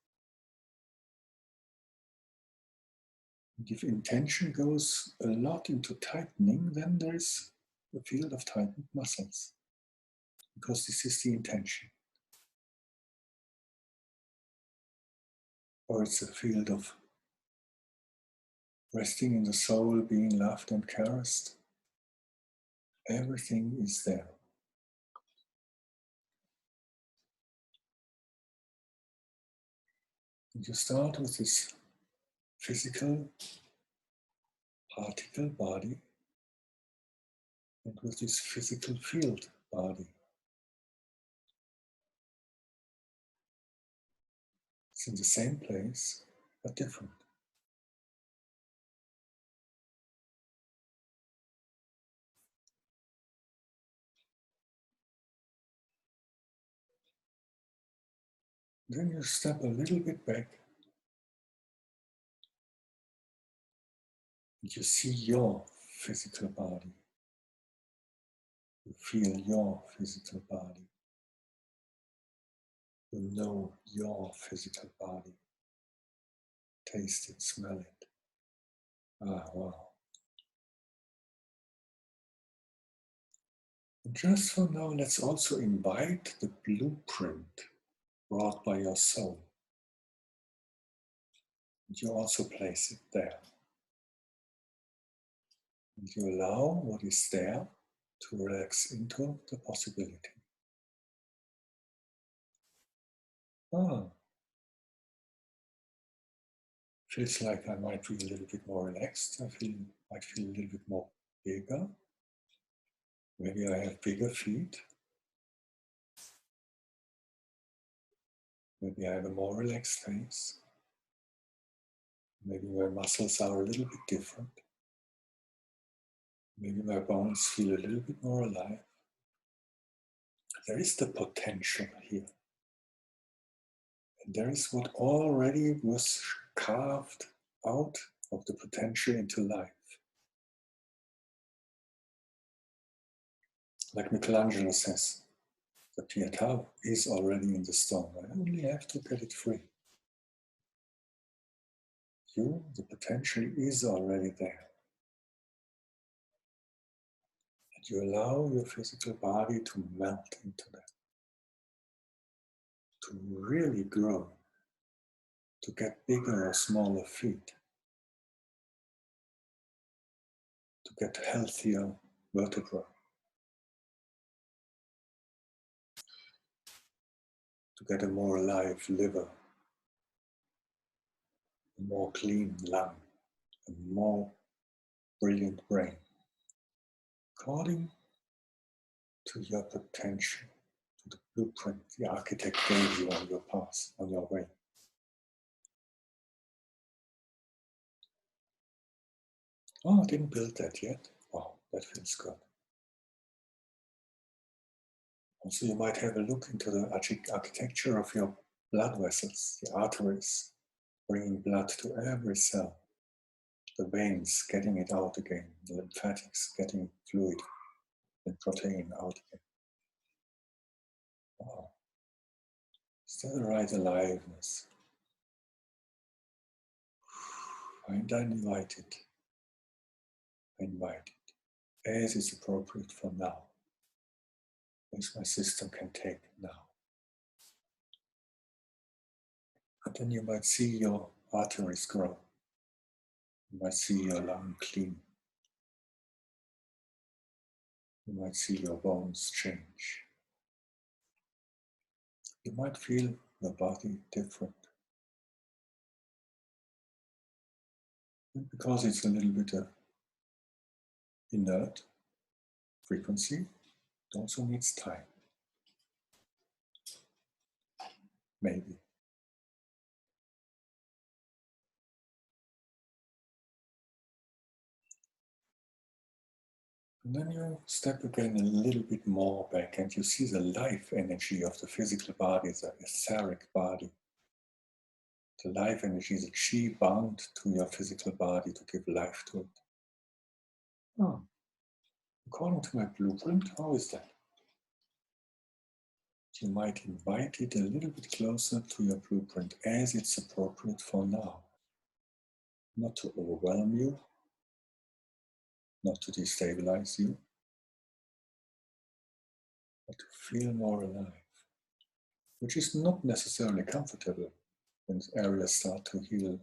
And if intention goes a lot into tightening, then there's a field of tightened muscles, because this is the intention. Or it's a field of resting in the soul, being loved and caressed. Everything is there. And you start with this physical particle body and with this physical field body. It's in the same place, but different. Then you step a little bit back and you see your physical body. You feel your physical body. You know your physical body. Taste it, smell it. Ah, wow. And just for now, let's also invite the blueprint brought by your soul. And you also place it there. And you allow what is there to relax into the possibility. Ah, feels like I might be a little bit more relaxed. Might feel a little bit more bigger. Maybe I have bigger feet. Maybe I have a more relaxed face. Maybe my muscles are a little bit different. Maybe my bones feel a little bit more alive. There is the potential here. And there is what already was carved out of the potential into life. Like Michelangelo says, the pietà is already in the stone. I only have to get it free. The potential is already there. And you allow your physical body to melt into that. To really grow. To get bigger or smaller feet. To get healthier vertebrae. To get a more alive liver. A more clean lung. A more brilliant brain. According to your potential, to the blueprint the architect gave you on your path, on your way. Oh, I didn't build that yet. Wow, that feels good. Also, you might have a look into the architecture of your blood vessels, the arteries, bringing blood to every cell, the veins getting it out again, the lymphatics getting fluid and protein out again. Wow. Is that the right aliveness? And I invite it. I invite it, as is appropriate for now, as my system can take now. And then you might see your arteries grow. You might see your lung clean. You might see your bones change. You might feel your body different. And because it's a little bit of inert frequency, it also needs time. Maybe. And then you step again a little bit more back and you see the life energy of the physical body, the etheric body. The life energy, the chi bound to your physical body to give life to it. Oh. According to my blueprint, how is that? You might invite it a little bit closer to your blueprint as it's appropriate for now. Not to overwhelm you, not to destabilize you, but to feel more alive, which is not necessarily comfortable when areas start to heal,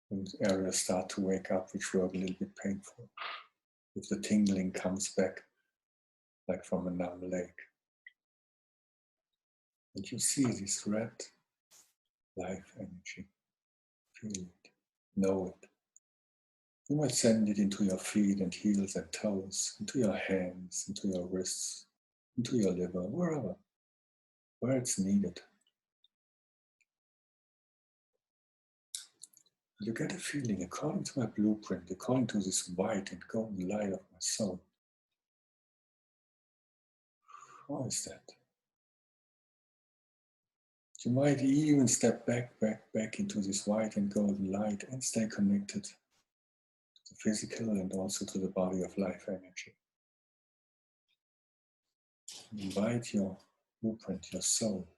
when areas start to wake up, which were a little bit painful. If the tingling comes back like from a numb leg. And you see this red life energy, feel it, know it. You might send it into your feet and heels and toes, into your hands, into your wrists, into your liver, wherever, where it's needed. You get a feeling, according to my blueprint, according to this white and golden light of my soul. How is that? You might even step back into this white and golden light and stay connected to the physical and also to the body of life energy. Invite your blueprint, your soul,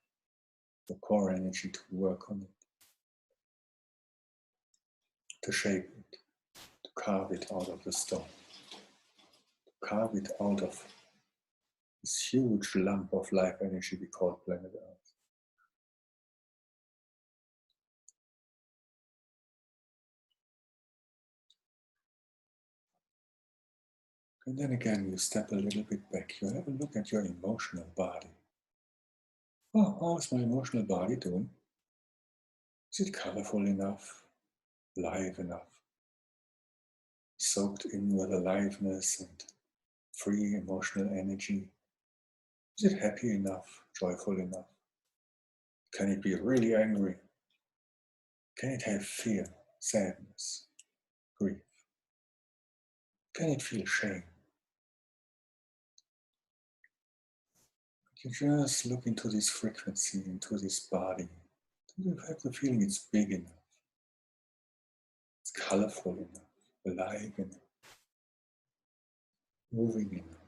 your core energy to work on it, to shape it, to carve it out of the stone, to carve it out of this huge lump of life energy we call planet Earth. And then again, you step a little bit back. You have a look at your emotional body. Oh, how's my emotional body doing? Is it colorful enough? Alive enough? Soaked in with aliveness and free emotional energy? Is it happy enough? Joyful enough? Can it be really angry? Can it have fear, sadness, grief? Can it feel shame? You just look into this frequency, into this body. You have the feeling it's big enough, it's colorful enough, alive enough, moving enough.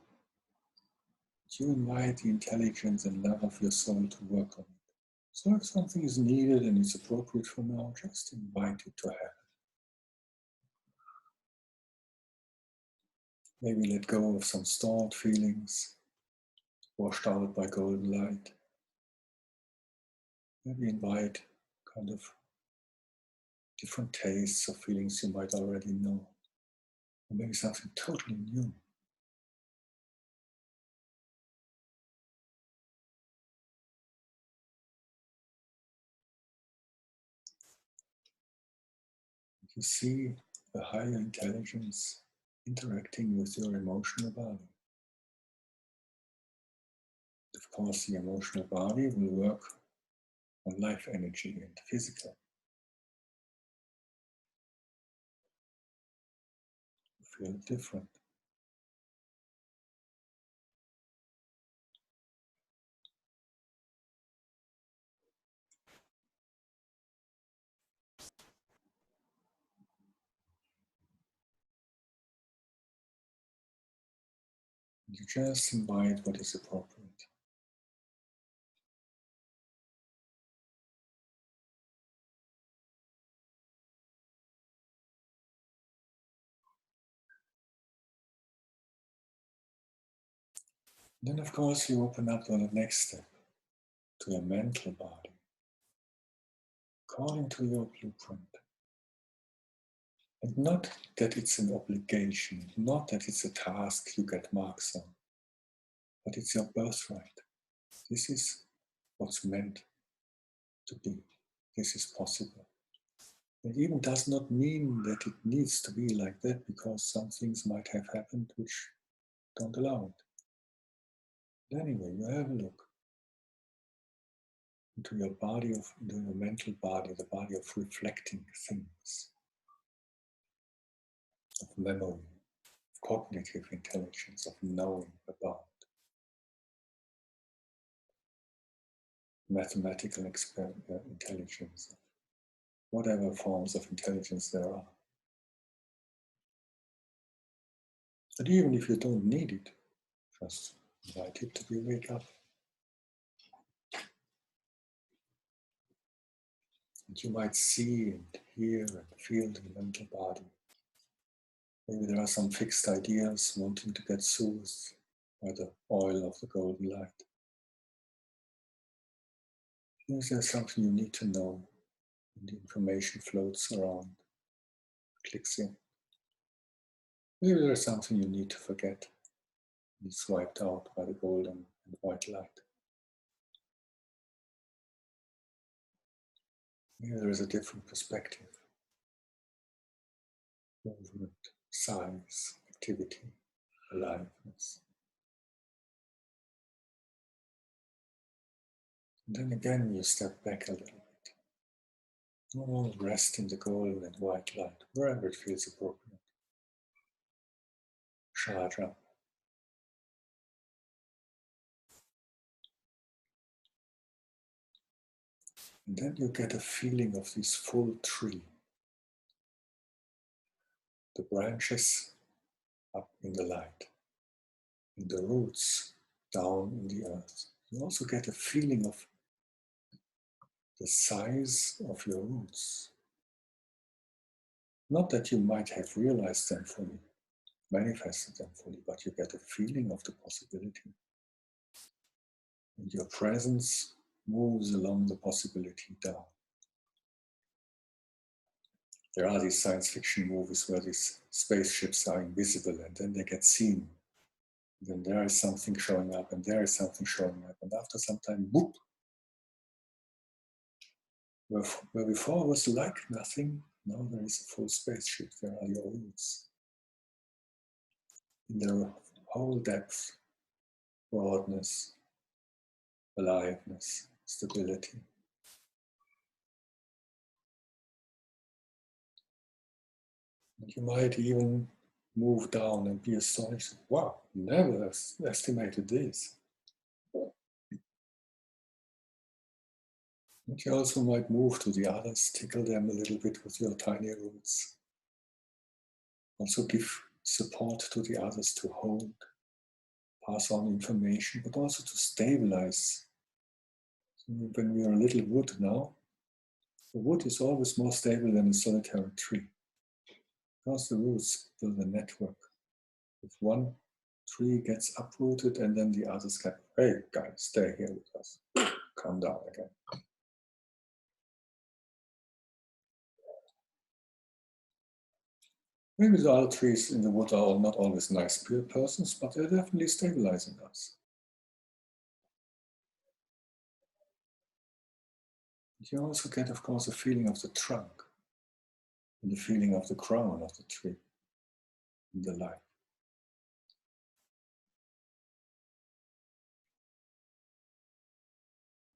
You invite the intelligence and love of your soul to work on it. So if something is needed and it's appropriate for now, just invite it to happen. Maybe let go of some stored feelings, washed out by golden light. Maybe invite kind of different tastes of feelings you might already know. Or maybe something totally new. You see the higher intelligence interacting with your emotional body. Of course, the emotional body will work on life energy and physical. You feel different. You just invite what is appropriate. Then, of course, you open up to the next step, to your mental body, according to your blueprint. And not that it's an obligation, not that it's a task you get marks on, but it's your birthright. This is what's meant to be. This is possible. It even does not mean that it needs to be like that, because some things might have happened which don't allow it. But anyway, you have a look into your body, into your mental body, the body of reflecting things, of memory, of cognitive intelligence, of knowing about mathematical intelligence, whatever forms of intelligence there are. But even if you don't need it, just invite it to be wake up. And you might see and hear and feel the mental body. Maybe there are some fixed ideas wanting to get soothed by the oil of the golden light. Maybe there's something you need to know, and the information floats around, clicks in. Maybe there's something you need to forget, and it's wiped out by the golden and white light. Maybe there is a different perspective, movement, size, activity, aliveness. And then again, you step back a little bit. Oh, rest in the golden and white light, wherever it feels appropriate. Charge up. And then you get a feeling of this full tree. The branches up in the light, and the roots down in the earth. You also get a feeling of the size of your roots. Not that you might have realized them fully, manifested them fully, but you get a feeling of the possibility. And your presence moves along the possibility down. There are these science fiction movies where these spaceships are invisible and then they get seen. Then there is something showing up and there is something showing up. And after some time, whoop, where before was like nothing, now there is a full spaceship. There are your roots. In their whole depth, broadness, aliveness, stability. And you might even move down and be astonished. Wow, never estimated this. And you also might move to the others, tickle them a little bit with your tiny roots. Also give support to the others to hold, pass on information, but also to stabilize. So when we are a little wood now, the wood is always more stable than a solitary tree. Because the roots build a network. If one tree gets uprooted and then the others get, hey guys, stay here with us. Calm down again. Maybe the other trees in the wood are not always nice persons, but they're definitely stabilizing us. You also get, of course, a feeling of the trunk and the feeling of the crown of the tree in the light.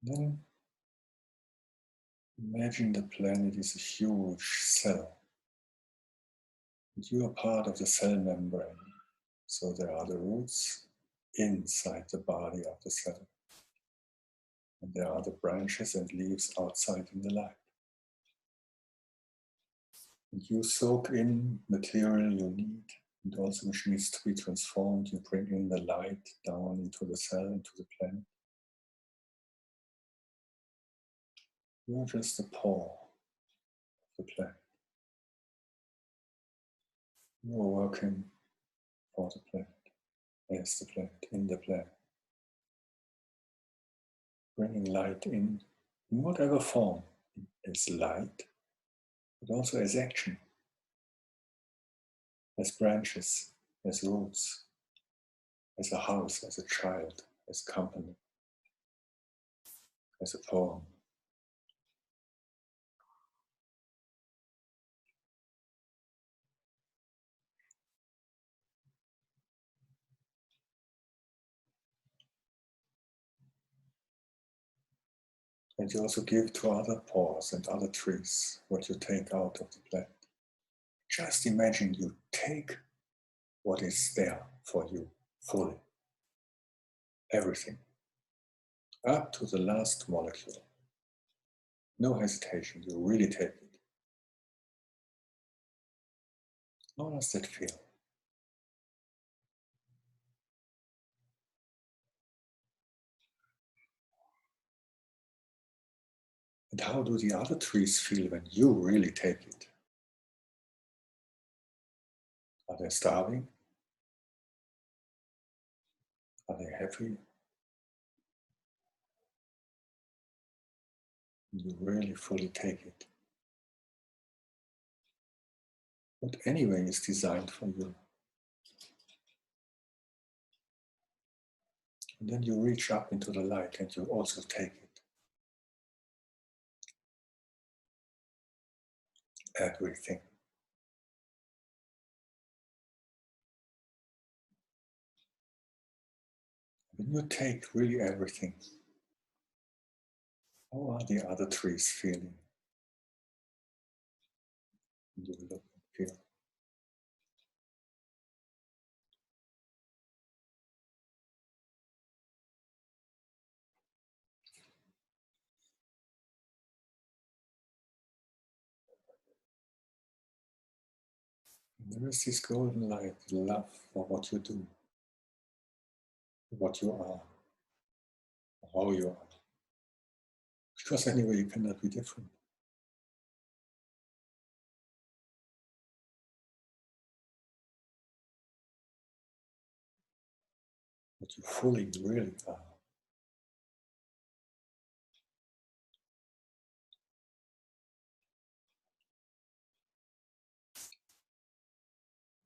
Then imagine the planet is a huge cell. And you are part of the cell membrane. So there are the roots inside the body of the cell. And there are the branches and leaves outside in the light. And you soak in material you need, and also which needs to be transformed. You bring in the light down into the cell, into the planet. You are just a paw of the planet. You are working for the planet, as the planet, in the planet. Bringing light in whatever form, as light, but also as action, as branches, as roots, as a house, as a child, as company, as a poem. And you also give to other paws and other trees what you take out of the plant. Just imagine you take what is there for you fully. Everything. Up to the last molecule. No hesitation, you really take it. How does that feel? And how do the other trees feel when you really take it? Are they starving? Are they happy? You really fully take it. But anyway, is designed for you. And then you reach up into the light and you also take it. Everything. When you take really everything, how are the other trees feeling? You look and feel. And there is this golden light, love for what you do, what you are, how you are. Because anyway, you cannot be different. What you fully, really are.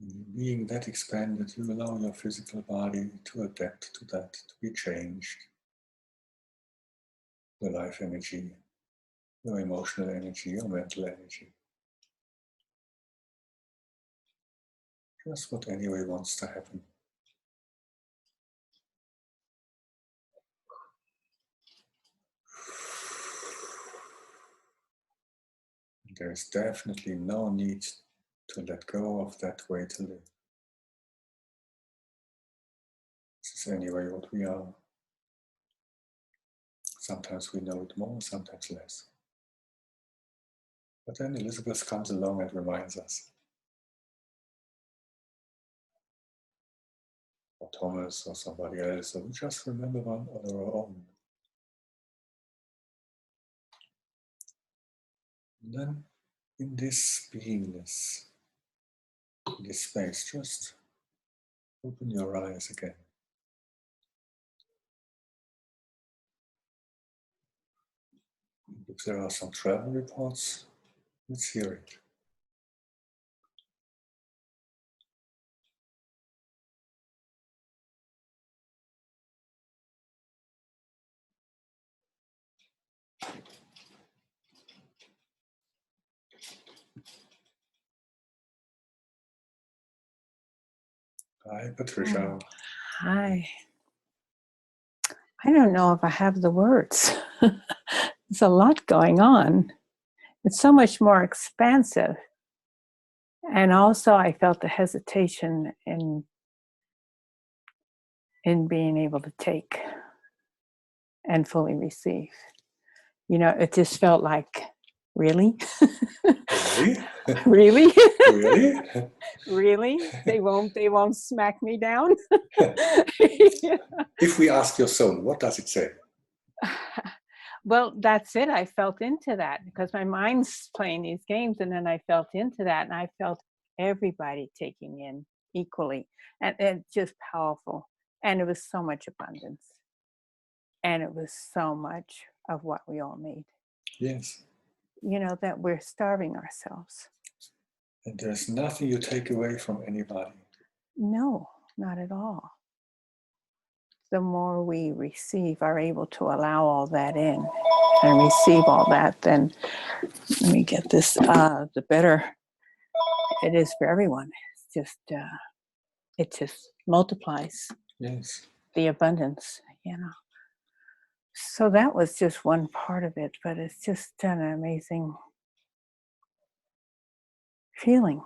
And being that expanded, you allow your physical body to adapt to that, to be changed. Your life energy, your emotional energy, your mental energy. Just what anyway wants to happen. There is definitely no need to let go of that way to live. This is anyway what we are. Sometimes we know it more, sometimes less. But then Elizabeth comes along and reminds us. Or Thomas or somebody else, or we just remember one on our own. And then in this beingness, in this space, just open your eyes again. If there are some travel reports, let's hear it. Hi, Patricia. Hi. I don't know if I have the words. There's a lot going on. It's so much more expansive. And also I felt the hesitation in being able to take and fully receive. You know, it just felt like, really? Really? Really? Really? Really? They won't smack me down? If we ask your soul, what does it say? Well, that's it. I felt into that because my mind's playing these games, and then I felt into that, and I felt everybody taking in equally, and it's just powerful. And it was so much abundance, and it was so much of what we all need. Yes. You know, that we're starving ourselves. And there's nothing you take away from anybody. No, not at all. The more we receive, are able to allow all that in and receive all that, then let me get this, the better it is for everyone. It's just, it just multiplies Yes. the abundance, you know. So that was just one part of it, but it's just an amazing feeling,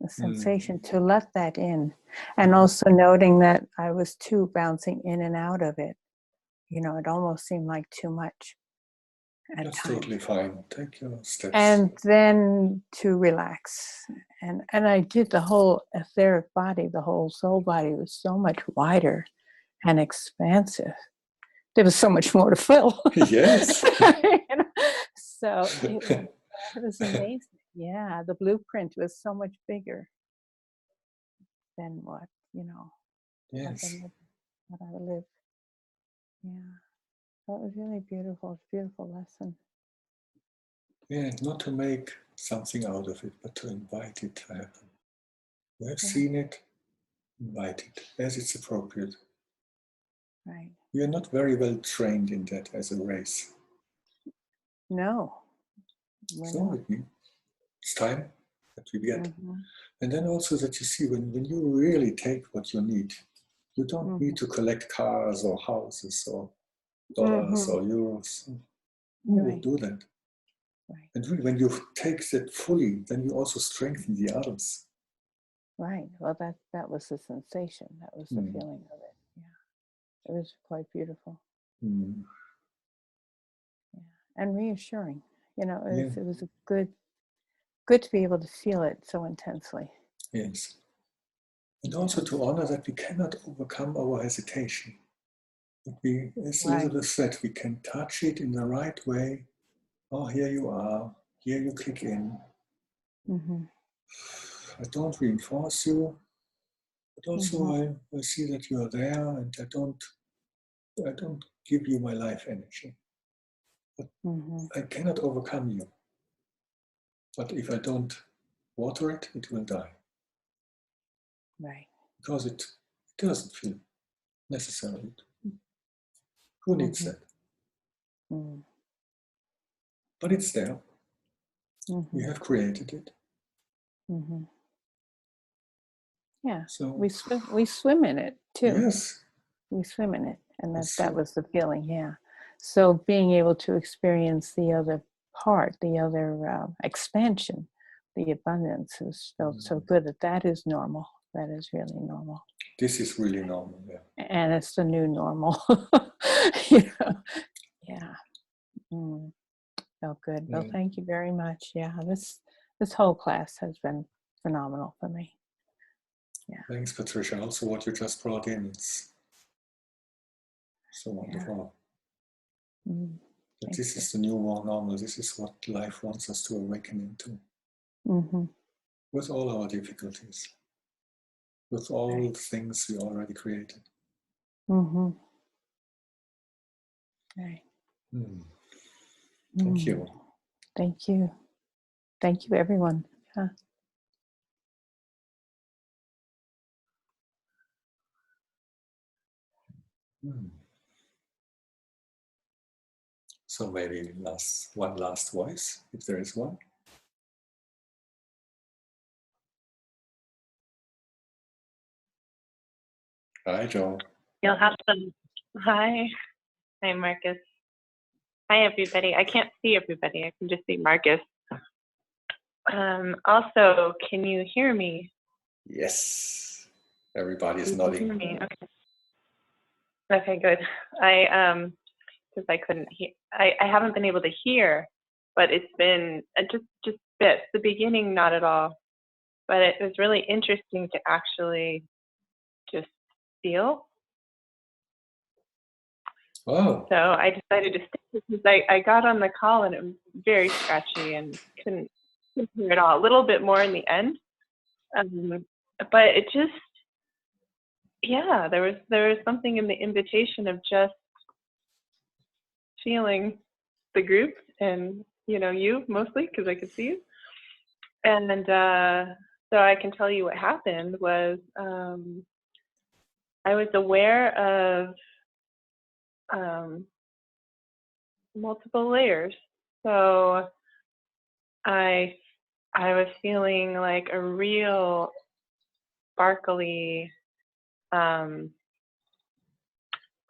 the sensation to let that in. And also noting that I was too bouncing in and out of it. You know, it almost seemed like too much at That's times. totally fine. Take your steps. And then to relax. And I did the whole etheric body, the whole soul body was so much wider and expansive. There was so much more to fill. Yes. You know? So it was amazing. Yeah, the blueprint was so much bigger than what, you know, Yes. what I live. Yeah. So it was really beautiful. It's a beautiful lesson. Yeah, not to make something out of it, but to invite it to happen. You have Yeah. seen it, invite it as it's appropriate. Right. We are not very well trained in that as a race. No. So it's time that we get. Mm-hmm. And then also that you see when you really take what you need, you don't need to collect cars or houses or dollars or euros. Who would do that? Right. And really, when you take that fully, then you also strengthen the others. Right. Well, that was the sensation. That was the feeling of it. Yeah. It was quite beautiful. Yeah. And reassuring. You know, it was a good to be able to feel it so intensely. Yes. And also to honor that we cannot overcome our hesitation. But we, as Right. Elizabeth said, we can touch it in the right way. Oh, here you are. Here you click in. Mm-hmm. I don't reinforce you, but also Mm-hmm. I see that you are there, and I don't give you my life energy. But Mm-hmm. I cannot overcome you. But if I don't water it, it will die. Right. Because it doesn't feel necessary. Who needs Mm-hmm. that? Mm-hmm. But it's there. Mm-hmm. We have created it. Mm-hmm. Yeah, So we swim in it too. yes, We swim in it, and it's that true. was the feeling. Yeah. So being able to experience the other part, the other expansion, the abundance, has felt so good. That is normal. That is really normal, This is really normal. Yeah. and it's the new normal. You know? Yeah. Mm. Felt good. Well, Yeah. thank you very much. Yeah, this whole class has been phenomenal for me. Yeah. Thanks, Patricia. Also, what you just brought in, it's so wonderful. Yeah. Mm. But this is the new normal. This is what life wants us to awaken into. Mm-hmm. With all our difficulties, with all the things we already created. Mm-hmm. Right. Thank you. Thank you. Thank you, everyone. Yeah. So maybe one last voice, if there is one. Hi, Joe. You'll have to. Hi. Hi, Marcus. Hi, everybody. I can't see everybody. I can just see Marcus. Also, can you hear me? Yes. Everybody's You can nodding. hear me. Okay. Okay, good. Because I couldn't hear. I haven't been able to hear, but it's been just bits. The beginning, not at all. But it was really interesting to actually just feel. Oh. So I decided to stay because I got on the call and it was very scratchy and couldn't hear it all. A little bit more in the end, but it just, yeah, there was something in the invitation of just feeling the group and you mostly because I could see you, and so I can tell you what happened was I was aware of multiple layers. So I was feeling like a real sparkly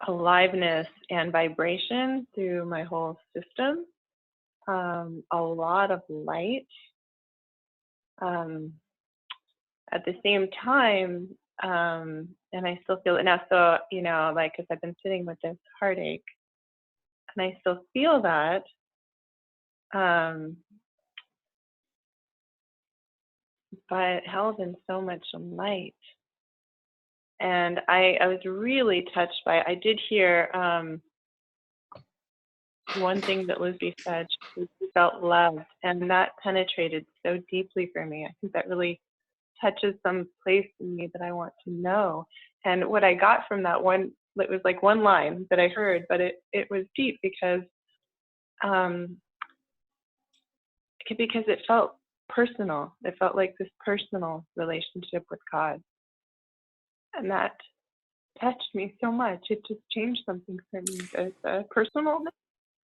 aliveness and vibration through my whole system. A lot of light. At the same time, and I still feel it now. So like, because I've been sitting with this heartache, and I still feel that. But held in so much light. And I was really touched by it. I did hear one thing that Lizzie said. She felt loved, and that penetrated so deeply for me. I think that really touches some place in me that I want to know. And what I got from that one, it was like one line that I heard, but it was deep because it felt personal. It felt like this personal relationship with God. And that touched me so much. It just changed something for me, the personalness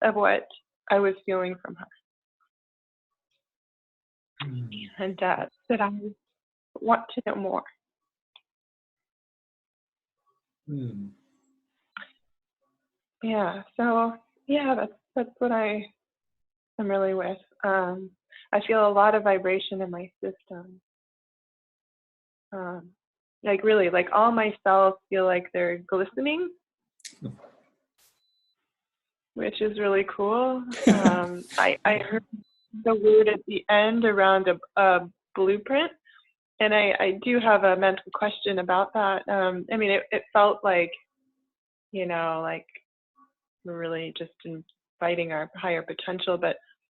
of what I was feeling from her. And that I want to know more. Yeah, so yeah, that's what I am really with. I feel a lot of vibration in my system. Like really, like all my cells feel like they're glistening, which is really cool. I heard the word at the end around a blueprint, And I do have a mental question about that. I mean, it felt like, you know, like we're really just inviting our higher potential. But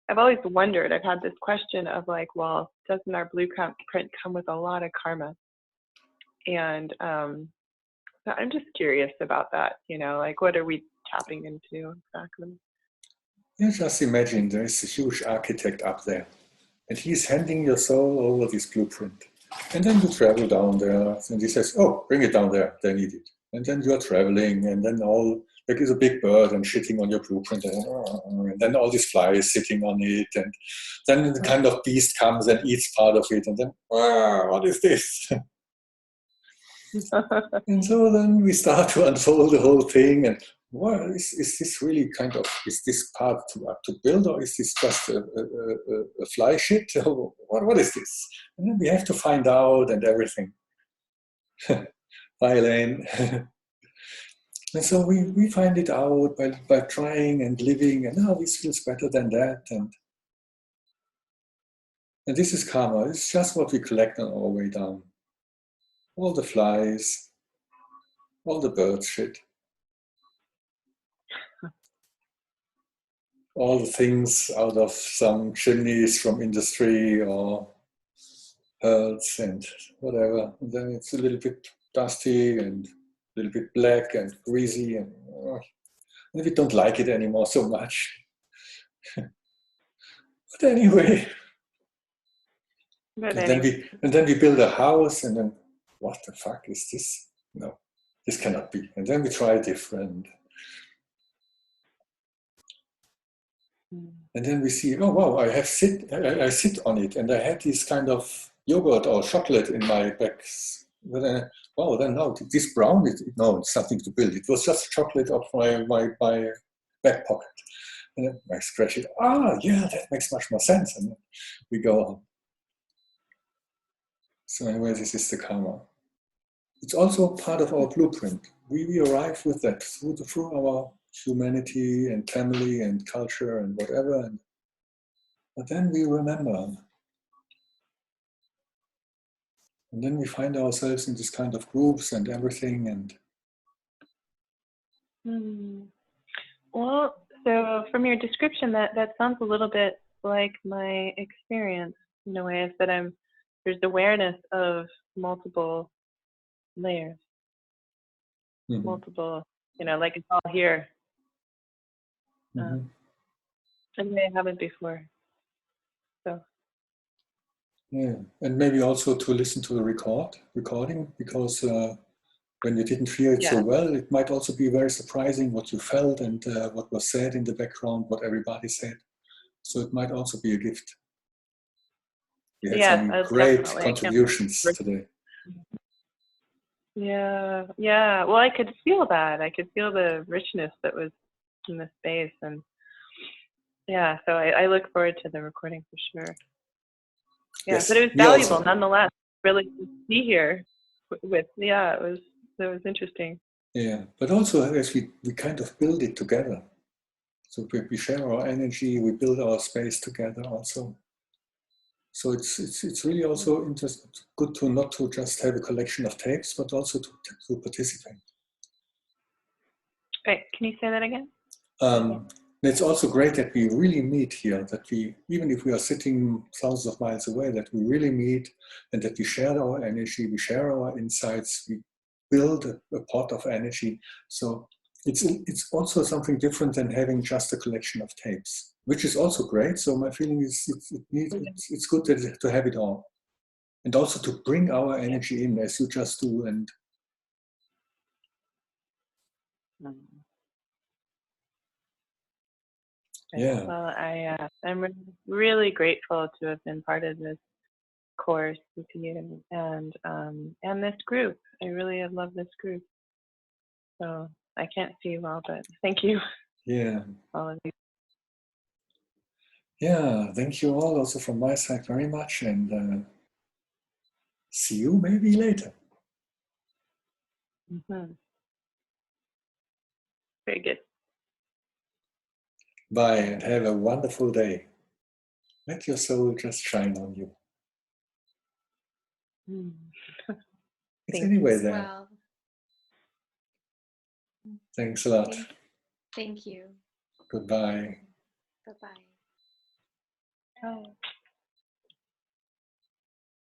I've always wondered, I've had this question of like, well, doesn't our blueprint come with a lot of karma? And so I'm just curious about that, you know, like what are we tapping into exactly? You just imagine there is a huge architect up there, and he's handing your soul over this blueprint. And then you travel down there, and he says, oh, bring it down there, they need it. And then you're traveling, and then there is a big bird and shitting on your blueprint, and then all these flies sitting on it, and then the kind of beast comes and eats part of it, and then, what is this? And so then we start to unfold the whole thing, and what is this really kind of, is this part to build, or is this just a fly shit? What is this? And then we have to find out and everything. Bye, Elaine. And so we find it out by trying and living, and this feels better than that. And this is karma. It's just what we collect on our way down. All the flies, all the bird shit. All the things out of some chimneys from industry or herds and whatever. And then it's a little bit dusty and a little bit black and greasy, and we don't like it anymore so much. But anyway. And then we build a house, and then what the fuck is this? No, this cannot be. And then we try different. And then we see, oh wow, I sit on it, and I had this kind of yogurt or chocolate in my back. Wow, then no, this brown, no, it's nothing to build. It was just chocolate off my back pocket. And then I scratch it. Yeah, that makes much more sense. And then we go on. So anyway, this is the karma. It's also part of our blueprint. We arrive with that through our humanity and family and culture and whatever. But then we remember. And then we find ourselves in this kind of groups and everything. And Well, so from your description, that sounds a little bit like my experience in a way, is that there's awareness of multiple layers, multiple, you know, like it's all here. And I haven't before. So. Yeah, and maybe also to listen to the recording, because when you didn't hear it so well, it might also be very surprising what you felt and what was said in the background, what everybody said. So it might also be a gift. We had some great contributions today. Yeah. Well, I could feel that. I could feel the richness that was in the space, and yeah. So I look forward to the recording for sure. Yeah, yes, but it was valuable nonetheless. Really to be here with. Yeah, it was interesting. Yeah, but also as we kind of build it together. So we share our energy, we build our space together also. So it's really also good to not to just have a collection of tapes, but also to participate. Wait, can you say that again? It's also great that we really meet here, that we, even if we are sitting thousands of miles away, that we really meet and that we share our energy, we share our insights, we build a pot of energy. So it's also something different than having just a collection of tapes, which is also great. So my feeling is it's good to have it all. And also to bring our energy in, as you just do. And yeah. Well, I'm really grateful to have been part of this course with you and this group. I really have loved this group. So I can't see you all, but thank you. Yeah. All of you. Yeah, thank you all also from my side very much, and see you maybe later. Very good. Bye, and have a wonderful day. Let your soul just shine on you. Mm. It's Thank anyway As then. well. Thanks a lot. Thank you. Goodbye. Bye-bye. Oh.